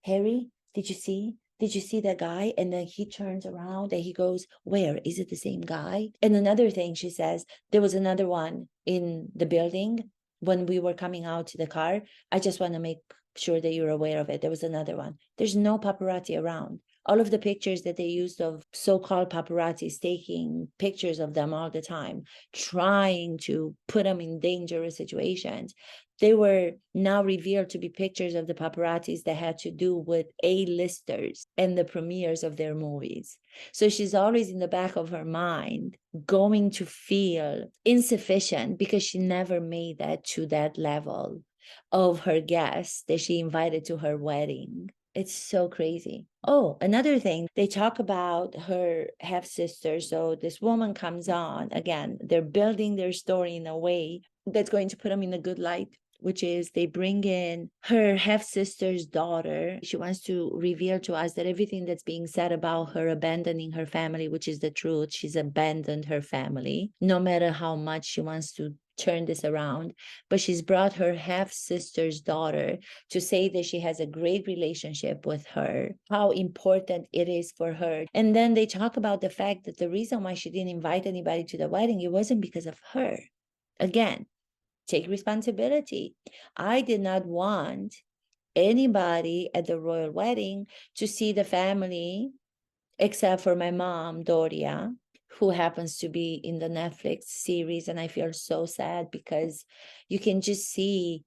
Harry, did you see? Did you see that guy? And then he turns around and he goes, where? Is it the same guy? And another thing she says, there was another one in the building when we were coming out to the car. I just want to make sure that you're aware of it. There was another one. There's no paparazzi around. All of the pictures that they used of so-called paparazzis taking pictures of them all the time, trying to put them in dangerous situations, they were now revealed to be pictures of the paparazzis that had to do with A-listers and the premieres of their movies. So she's always in the back of her mind going to feel insufficient because she never made that to that level of her guests that she invited to her wedding. It's so crazy. Oh, another thing, they talk about her half sister. So this woman comes on, again, they're building their story in a way that's going to put them in a good light, which is they bring in her half-sister's daughter. She wants to reveal to us that everything that's being said about her abandoning her family, which is the truth, she's abandoned her family, no matter how much she wants to turn this around. But she's brought her half-sister's daughter to say that she has a great relationship with her, how important it is for her. And then they talk about the fact that the reason why she didn't invite anybody to the wedding, it wasn't because of her. Again, take responsibility. I did not want anybody at the royal wedding to see the family except for my mom, Doria, who happens to be in the Netflix series. And I feel so sad because you can just see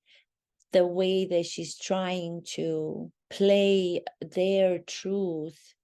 the way that she's trying to play their truth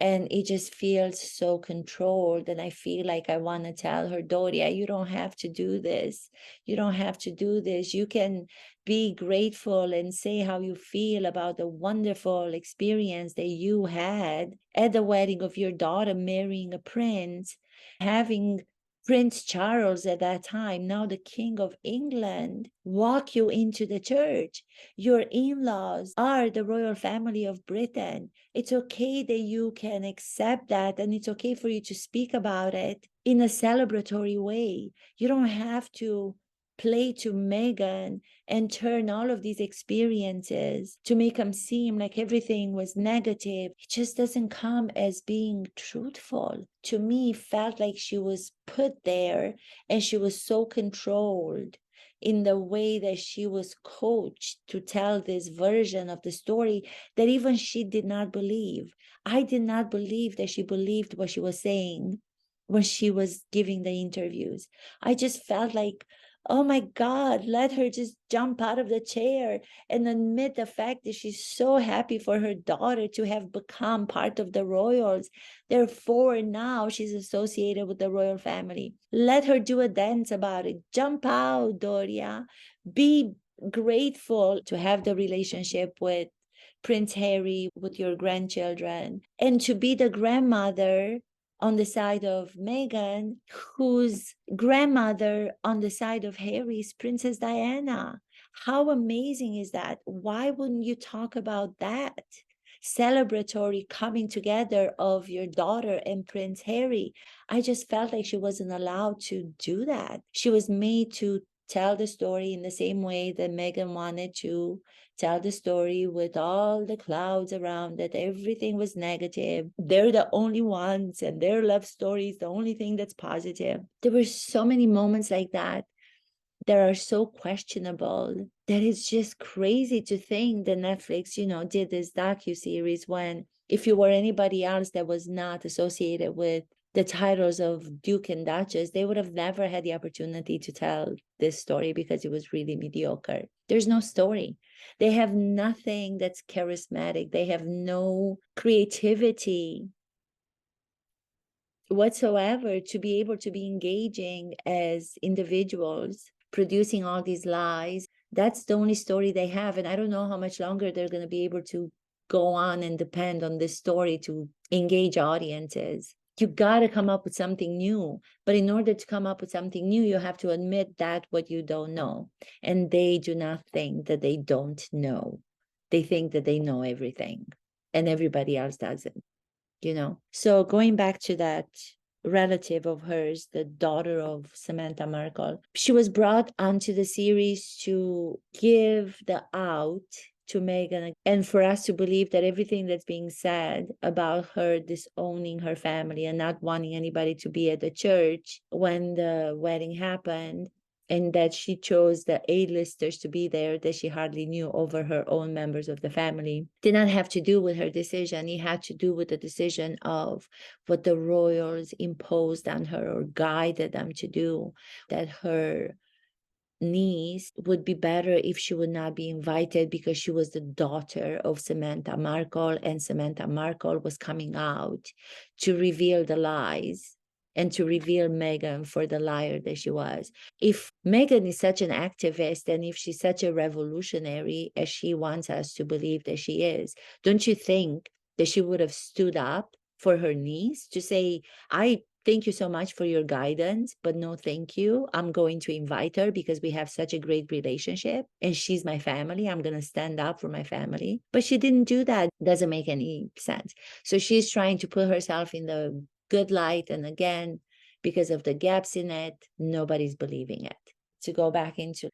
And it just feels so controlled. And I feel like I want to tell her, Doria, you don't have to do this. You don't have to do this. You can be grateful and say how you feel about the wonderful experience that you had at the wedding of your daughter marrying a prince, having Prince Charles at that time, now the King of England, walk you into the church. Your in-laws are the royal family of Britain. It's okay that you can accept that, and it's okay for you to speak about it in a celebratory way. You don't have to play to Meghan and turn all of these experiences to make them seem like everything was negative. It just doesn't come as being truthful. To me, it felt like she was put there and she was so controlled in the way that she was coached to tell this version of the story that even she did not believe. I did not believe that she believed what she was saying when she was giving the interviews. I just felt like, oh my God, let her just jump out of the chair and admit the fact that she's so happy for her daughter to have become part of the royals. Therefore, now she's associated with the royal family. Let her do a dance about it. Jump out, Doria. Be grateful to have the relationship with Prince Harry, with your grandchildren, and to be the grandmother on the side of Meghan, whose grandmother on the side of Harry is Princess Diana. How amazing is that? Why wouldn't you talk about that? Celebratory coming together of your daughter and Prince Harry. I just felt like she wasn't allowed to do that. She was made to tell the story in the same way that Meghan wanted to tell the story, with all the clouds around it. Everything was negative. They're the only ones, and their love story is the only thing that's positive. There were so many moments like that that are so questionable that it's just crazy to think that Netflix, did this docu-series when, if you were anybody else that was not associated with the titles of Duke and Duchess, they would have never had the opportunity to tell this story because it was really mediocre. There's no story. They have nothing that's charismatic. They have no creativity whatsoever to be able to be engaging as individuals, producing all these lies. That's the only story they have. And I don't know how much longer they're going to be able to go on and depend on this story to engage audiences. You got to come up with something new. But in order to come up with something new, you have to admit that what you don't know. And they do not think that they don't know. They think that they know everything, and everybody else doesn't. So going back to that relative of hers, the daughter of Samantha Markle, she was brought onto the series to give the out to Meghan, and for us to believe that everything that's being said about her disowning her family and not wanting anybody to be at the church when the wedding happened, and that she chose the A-listers to be there that she hardly knew over her own members of the family, did not have to do with her decision. It had to do with the decision of what the royals imposed on her or guided them to do, that her niece would be better if she would not be invited because she was the daughter of Samantha Markle, and Samantha Markle was coming out to reveal the lies and to reveal Meghan for the liar that she was. If Meghan is such an activist, and if she's such a revolutionary as she wants us to believe that she is, don't you think that she would have stood up for her niece to say, I thank you so much for your guidance, but no thank you. I'm going to invite her because we have such a great relationship and she's my family. I'm going to stand up for my family. But she didn't do that. Doesn't make any sense. So she's trying to put herself in the good light. And again, because of the gaps in it, nobody's believing it. To go back into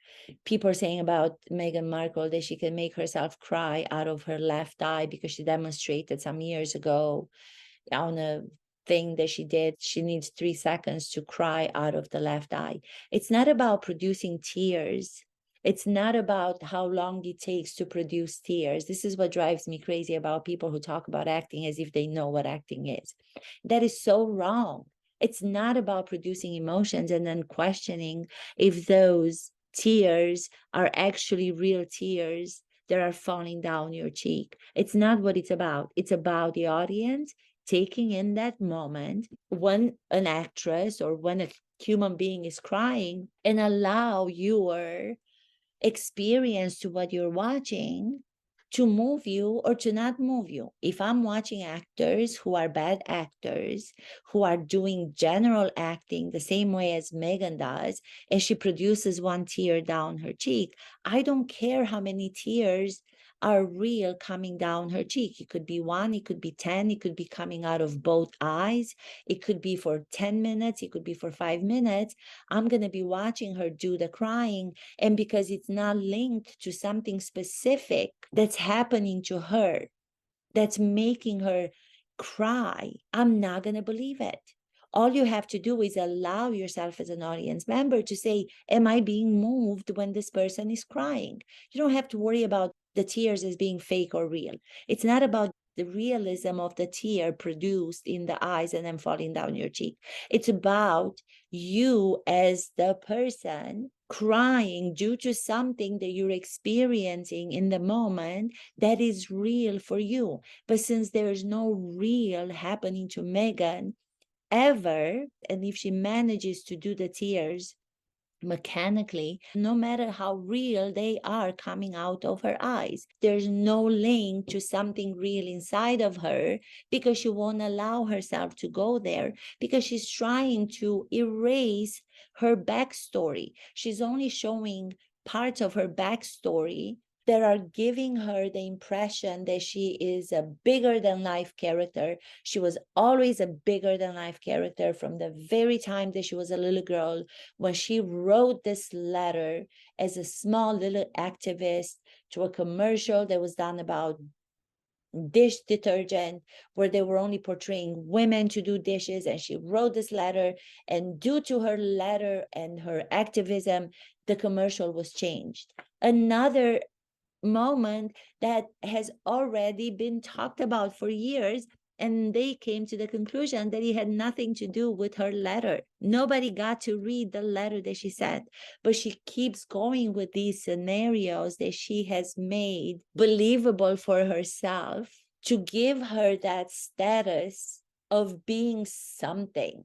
people saying about Meghan Markle that she can make herself cry out of her left eye because she demonstrated some years ago on a thing that she did. She needs 3 seconds to cry out of the left eye. It's not about producing tears. It's not about how long it takes to produce tears. This is what drives me crazy about people who talk about acting as if they know what acting is. That is so wrong. It's not about producing emotions and then questioning if those tears are actually real tears that are falling down your cheek. It's not what it's about. It's about the audience taking in that moment when an actress or when a human being is crying, and allow your experience to what you're watching to move you or to not move you. If I'm watching actors who are bad actors, who are doing general acting the same way as Meghan does, and she produces one tear down her cheek, I don't care how many tears are real coming down her cheek. It could be one, it could be 10, it could be coming out of both eyes, it could be for 10 minutes, it could be for 5 minutes. I'm going to be watching her do the crying, and because it's not linked to something specific that's happening to her, that's making her cry, I'm not going to believe it. All you have to do is allow yourself as an audience member to say, am I being moved when this person is crying? You don't have to worry about the tears as being fake or real. It's not about the realism of the tear produced in the eyes and then falling down your cheek. It's about you as the person crying due to something that you're experiencing in the moment that is real for you. But since there's no real happening to Meghan ever, and if she manages to do the tears mechanically, no matter how real they are coming out of her eyes, there's no link to something real inside of her, because she won't allow herself to go there, because she's trying to erase her backstory. She's only showing parts of her backstory that are giving her the impression that she is a bigger than life character. She was always a bigger than life character from the very time that she was a little girl, when she wrote this letter as a small little activist to a commercial that was done about dish detergent, where they were only portraying women to do dishes, and she wrote this letter, and due to her letter and her activism, the commercial was changed. Another moment that has already been talked about for years, and they came to the conclusion that it had nothing to do with her letter. Nobody got to read the letter that she sent, but she keeps going with these scenarios that she has made believable for herself to give her that status of being something,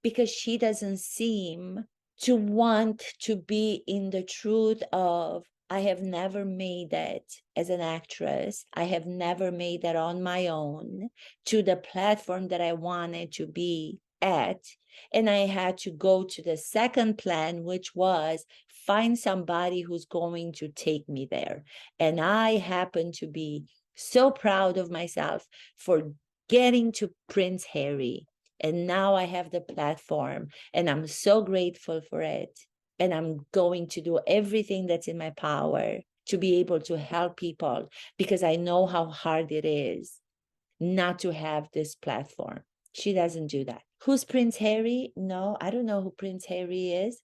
because she doesn't seem to want to be in the truth of, I have never made it as an actress. I have never made that on my own to the platform that I wanted to be at. And I had to go to the second plan, which was find somebody who's going to take me there. And I happen to be so proud of myself for getting to Prince Harry. And now I have the platform, and I'm so grateful for it. And I'm going to do everything that's in my power to be able to help people, because I know how hard it is not to have this platform. She doesn't do that. Who's Prince Harry? No, I don't know who Prince Harry is.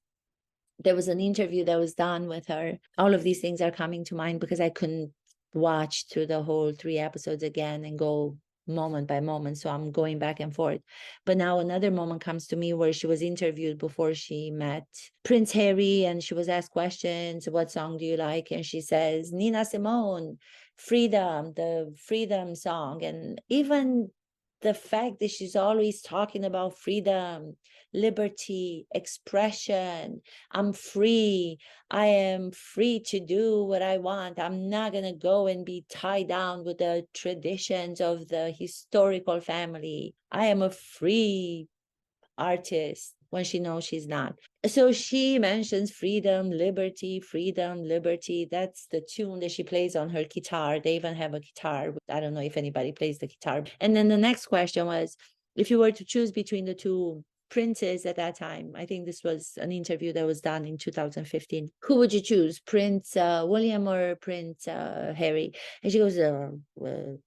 There was an interview that was done with her. All of these things are coming to mind because I couldn't watch through the whole 3 episodes again and go moment by moment, so I'm going back and forth. But now another moment comes to me where she was interviewed before she met Prince Harry, and she was asked questions, what song do you like? And she says Nina Simone, Freedom, the Freedom song. And even the fact that she's always talking about freedom, liberty, expression, I'm free, I am free to do what I want. I'm not going to go and be tied down with the traditions of the historical family. I am a free artist, when she knows she's not. So she mentions freedom, liberty, freedom, liberty. That's the tune that she plays on her guitar. They even have a guitar. I don't know if anybody plays the guitar. And then the next question was, if you were to choose between the two princes at that time, I think this was an interview that was done in 2015, who would you choose, Prince William or Prince Harry? And she goes, well,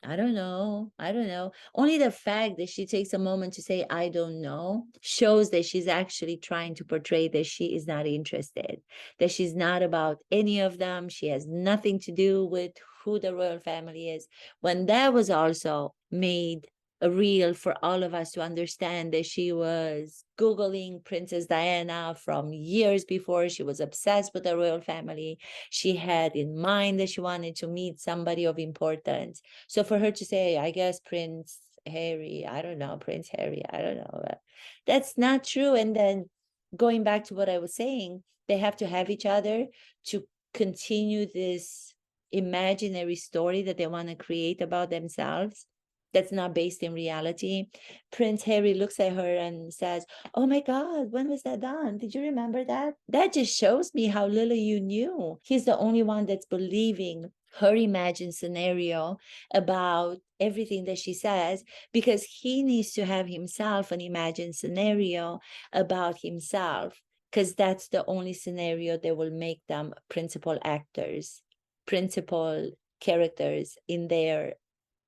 I don't know. I don't know. Only the fact that she takes a moment to say, I don't know, shows that she's actually trying to portray that she is not interested, that she's not about any of them. She has nothing to do with who the royal family is. When that was also made real for all of us to understand that she was Googling Princess Diana from years before. She was obsessed with the royal family. She had in mind that she wanted to meet somebody of importance. So for her to say, I guess Prince Harry, I don't know, Prince Harry, I don't know. That's not true. And then going back to what I was saying, they have to have each other to continue this imaginary story that they want to create about themselves that's not based in reality. Prince Harry looks at her and says, "Oh my God, when was that done? Did you remember that?" That just shows me how little you knew. He's the only one that's believing her imagined scenario about everything that she says, because he needs to have himself an imagined scenario about himself, because that's the only scenario that will make them principal actors, principal characters in their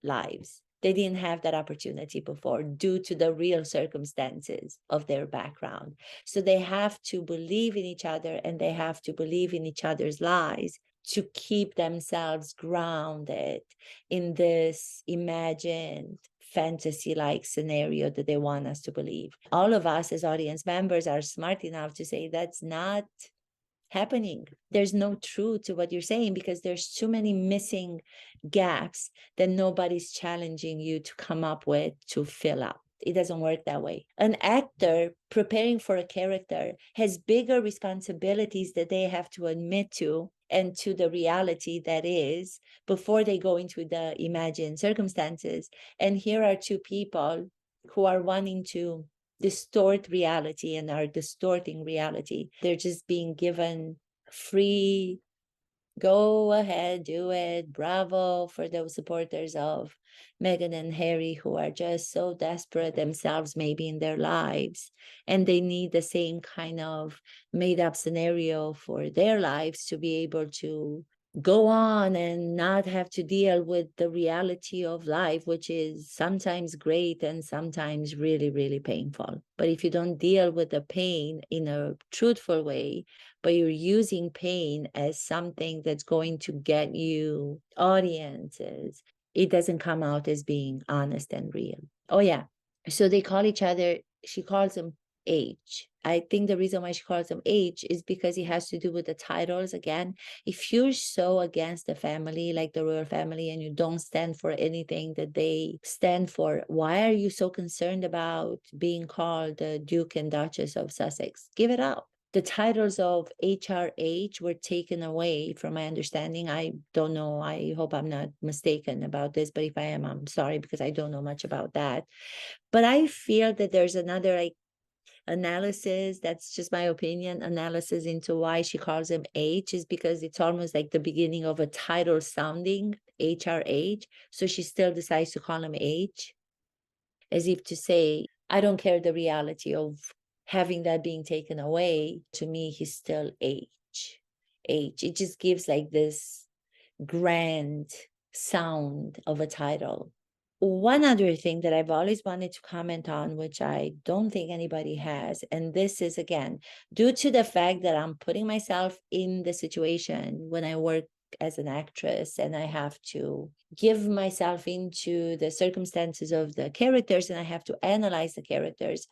lives. They didn't have that opportunity before due to the real circumstances of their background. So they have to believe in each other, and they have to believe in each other's lies to keep themselves grounded in this imagined fantasy-like scenario that they want us to believe. All of us as audience members are smart enough to say that's not happening. There's no truth to what you're saying, because there's too many missing gaps that nobody's challenging you to come up with to fill up. It doesn't work that way. An actor preparing for a character has bigger responsibilities that they have to admit to and to the reality that is before they go into the imagined circumstances. And here are two people who are wanting to distort reality and are distorting reality. They're just being given free, go ahead, do it. Bravo for those supporters of Meghan and Harry who are just so desperate themselves, maybe in their lives, and they need the same kind of made up scenario for their lives to be able to go on and not have to deal with the reality of life, which is sometimes great and sometimes really, really painful. But if you don't deal with the pain in a truthful way, but you're using pain as something that's going to get you audiences, it doesn't come out as being honest and real. Oh, yeah. So they call each other, she calls him H. I think the reason why she calls him H is because it has to do with the titles again. If you're so against the family, like the royal family, and you don't stand for anything that they stand for, why are you so concerned about being called the Duke and Duchess of Sussex? Give it up. The titles of HRH were taken away from my understanding. I don't know. I hope I'm not mistaken about this, but if I am, I'm sorry, because I don't know much about that. But I feel that there's another analysis, that's just my opinion, analysis into why she calls him H is because it's almost like the beginning of a title sounding HRH. So she still decides to call him H, as if to say, I don't care the reality of having that being taken away. To me, he's still H. It just gives like this grand sound of a title. One other thing that I've always wanted to comment on, which I don't think anybody has, and this is, again, due to the fact that I'm putting myself in the situation when I work as an actress and I have to give myself into the circumstances of the characters and I have to analyze the characters.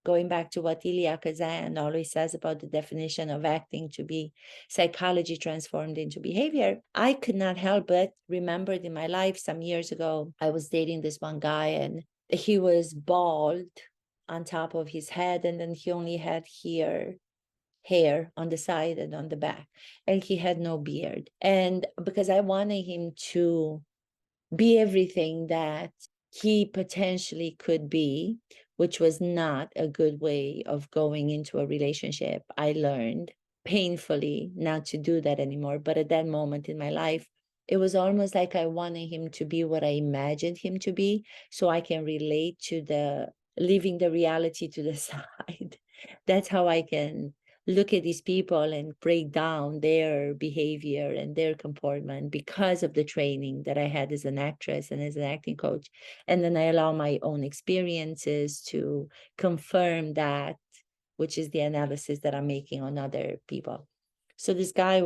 Going back to what Elia Kazan always says about the definition of acting to be psychology transformed into behavior, I could not help but remembered in my life some years ago, I was dating this one guy and he was bald on top of his head, and then he only had hair on the side and on the back, and he had no beard. And because I wanted him to be everything that he potentially could be, which was not a good way of going into a relationship. I learned painfully not to do that anymore. But at that moment in my life, it was almost like I wanted him to be what I imagined him to be, so I can relate to the leaving the reality to the side. That's how I can look at these people and break down their behavior and their comportment because of the training that I had as an actress and as an acting coach. And then I allow my own experiences to confirm that, which is the analysis that I'm making on other people. So this guy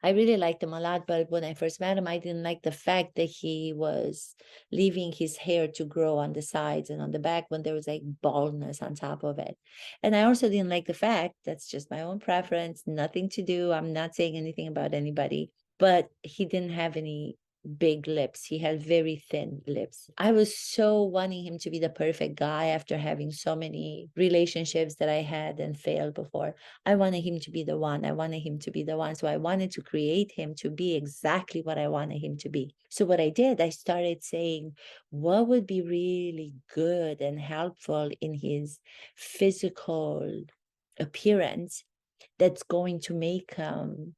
I really liked him a lot, but when I first met him, I didn't like the fact that he was leaving his hair to grow on the sides and on the back when there was like baldness on top of it. And I also didn't like the fact, that's just my own preference, nothing to do, I'm not saying anything about anybody, but he didn't have any big lips. He had very thin lips. I was so wanting him to be the perfect guy after having so many relationships that I had and failed before. I wanted him to be the one. I wanted him to be the one. So I wanted to create him to be exactly what I wanted him to be. So what I did, I started saying, what would be really good and helpful in his physical appearance that's going to make him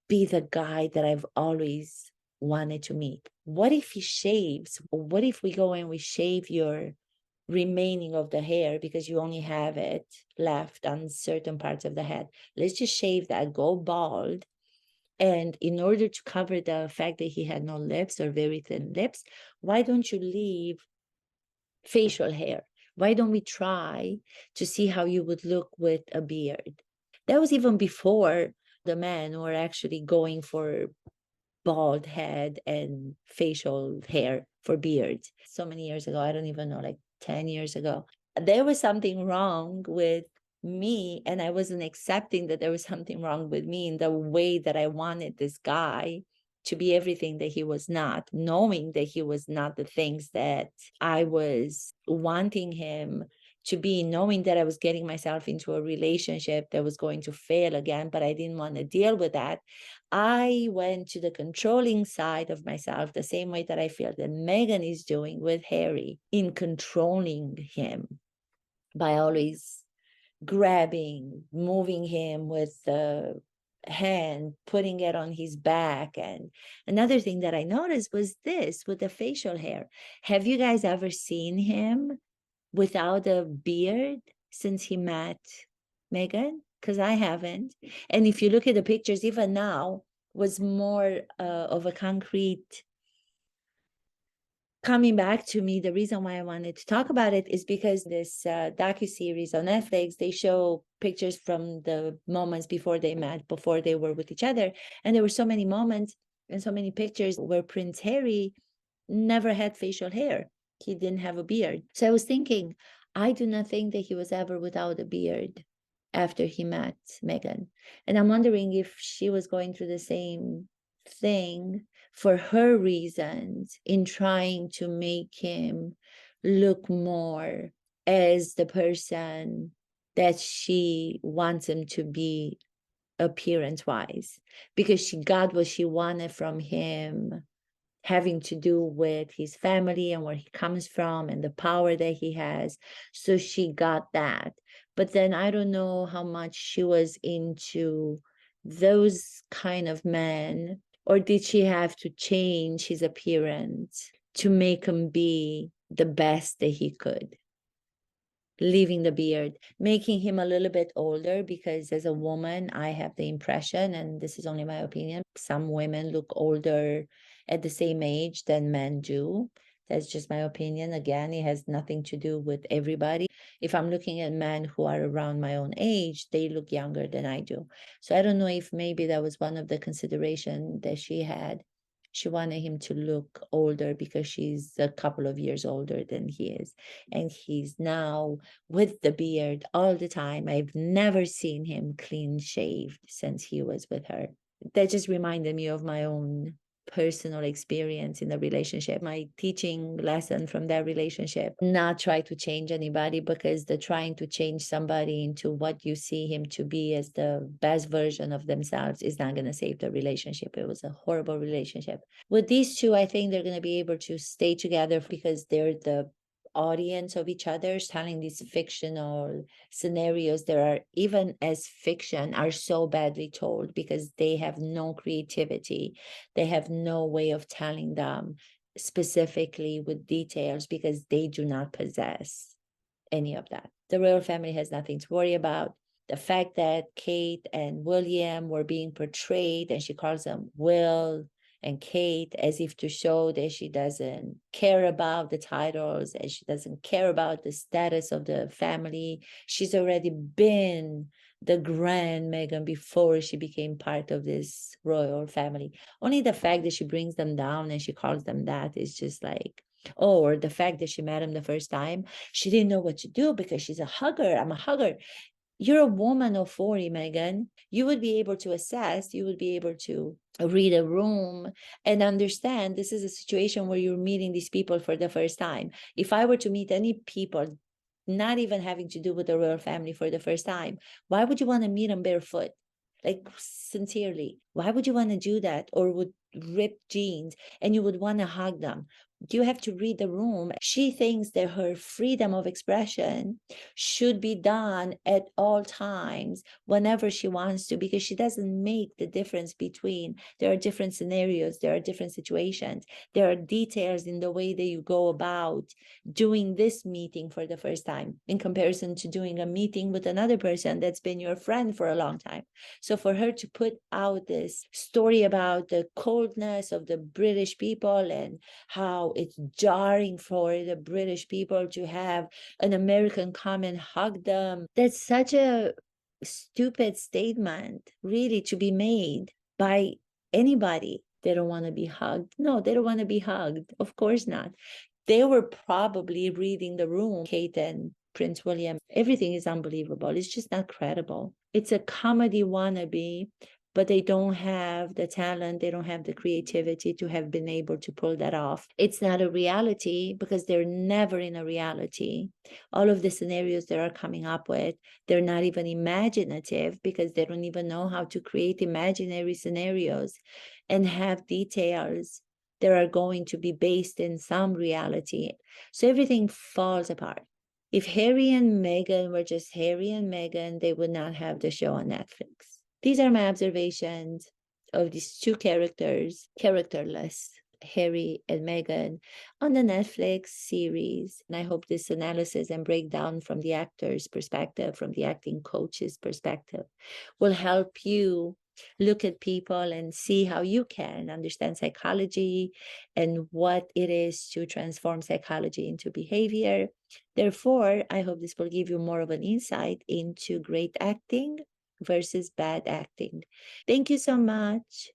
be the guy that I've always wanted to meet? What if he shaves? What if we go and we shave your remaining of the hair because you only have it left on certain parts of the head? Let's just shave that, go bald. And in order to cover the fact that he had no lips or very thin lips, why don't you leave facial hair? Why don't we try to see how you would look with a beard? That was even before the men were actually going for bald head and facial hair for beards. So many years ago, I don't even know, like 10 years ago. There was something wrong with me, and I wasn't accepting that there was something wrong with me in the way that I wanted this guy to be everything that he was not, knowing that he was not the things that I was wanting him to be, knowing that I was getting myself into a relationship that was going to fail again, but I didn't want to deal with that. I went to the controlling side of myself, the same way that I feel that Meghan is doing with Harry, in controlling him by always grabbing, moving him with the hand, putting it on his back. And another thing that I noticed was this with the facial hair. Have you guys ever seen him without a beard since he met Meghan? Because I haven't. And if you look at the pictures, even now, was more of a concrete coming back to me. The reason why I wanted to talk about it is because this docuseries on Netflix, they show pictures from the moments before they met, before they were with each other. And there were so many moments and so many pictures where Prince Harry never had facial hair. He didn't have a beard. So I was thinking, I do not think that he was ever without a beard after he met Meghan. And I'm wondering if she was going through the same thing for her reasons in trying to make him look more as the person that she wants him to be appearance wise, because she got what she wanted from him, having to do with his family and where he comes from and the power that he has. So she got that. But then I don't know how much she was into those kind of men, or did she have to change his appearance to make him be the best that he could? Leaving the beard, making him a little bit older, because as a woman, I have the impression, and this is only my opinion, some women look older at the same age than men do. That's just my opinion. Again, it has nothing to do with everybody. If I'm looking at men who are around my own age, they look younger than I do. So I don't know if maybe that was one of the consideration that she had. She wanted him to look older because she's a couple of years older than he is. And he's now with the beard all the time. I've never seen him clean shaved since he was with her. That just reminded me of my own personal experience in the relationship, my teaching lesson from that relationship. Not try to change anybody, because the trying to change somebody into what you see him to be as the best version of themselves is not going to save the relationship. It was a horrible relationship. With these two, I think they're going to be able to stay together because they're the audience of each other, telling these fictional scenarios that are, even as fiction, are so badly told because they have no creativity. They have no way of telling them specifically with details because they do not possess any of that. The royal family has nothing to worry about. The fact that Kate and William were being portrayed, and she calls them Will and Kate, as if to show that she doesn't care about the titles, and she doesn't care about the status of the family. She's already been the grand Meghan before she became part of this royal family. Only the fact that she brings them down and she calls them that is just like, oh, or the fact that she met him the first time, she didn't know what to do because she's a hugger. I'm a hugger. You're a woman of 40, Meghan. You would be able to assess, you would be able to read a room and understand this is a situation where you're meeting these people for the first time. If I were to meet any people, not even having to do with the royal family for the first time, why would you want to meet them barefoot? Like, sincerely, why would you want to do that? Or with ripped jeans, and you would want to hug them? You have to read the room. She thinks that her freedom of expression should be done at all times, whenever she wants to, because she doesn't make the difference between, there are different scenarios, there are different situations, there are details in the way that you go about doing this meeting for the first time in comparison to doing a meeting with another person that's been your friend for a long time. So for her to put out this story about the coldness of the British people and how it's jarring for the British people to have an American come and hug them, that's such a stupid statement, really, to be made by anybody. They don't want to be hugged. No, they don't want to be hugged. Of course not. They were probably reading the room, Kate and Prince William. Everything is unbelievable. It's just not credible. It's a comedy wannabe, but they don't have the talent, they don't have the creativity to have been able to pull that off. It's not a reality because they're never in a reality. All of the scenarios they are coming up with, they're not even imaginative because they don't even know how to create imaginary scenarios and have details that are going to be based in some reality. So everything falls apart. If Harry and Meghan were just Harry and Meghan, they would not have the show on Netflix. These are my observations of these two characters, characterless, Harry and Meghan, on the Netflix series. And I hope this analysis and breakdown from the actor's perspective, from the acting coach's perspective, will help you look at people and see how you can understand psychology and what it is to transform psychology into behavior. Therefore, I hope this will give you more of an insight into great acting versus bad acting. Thank you so much.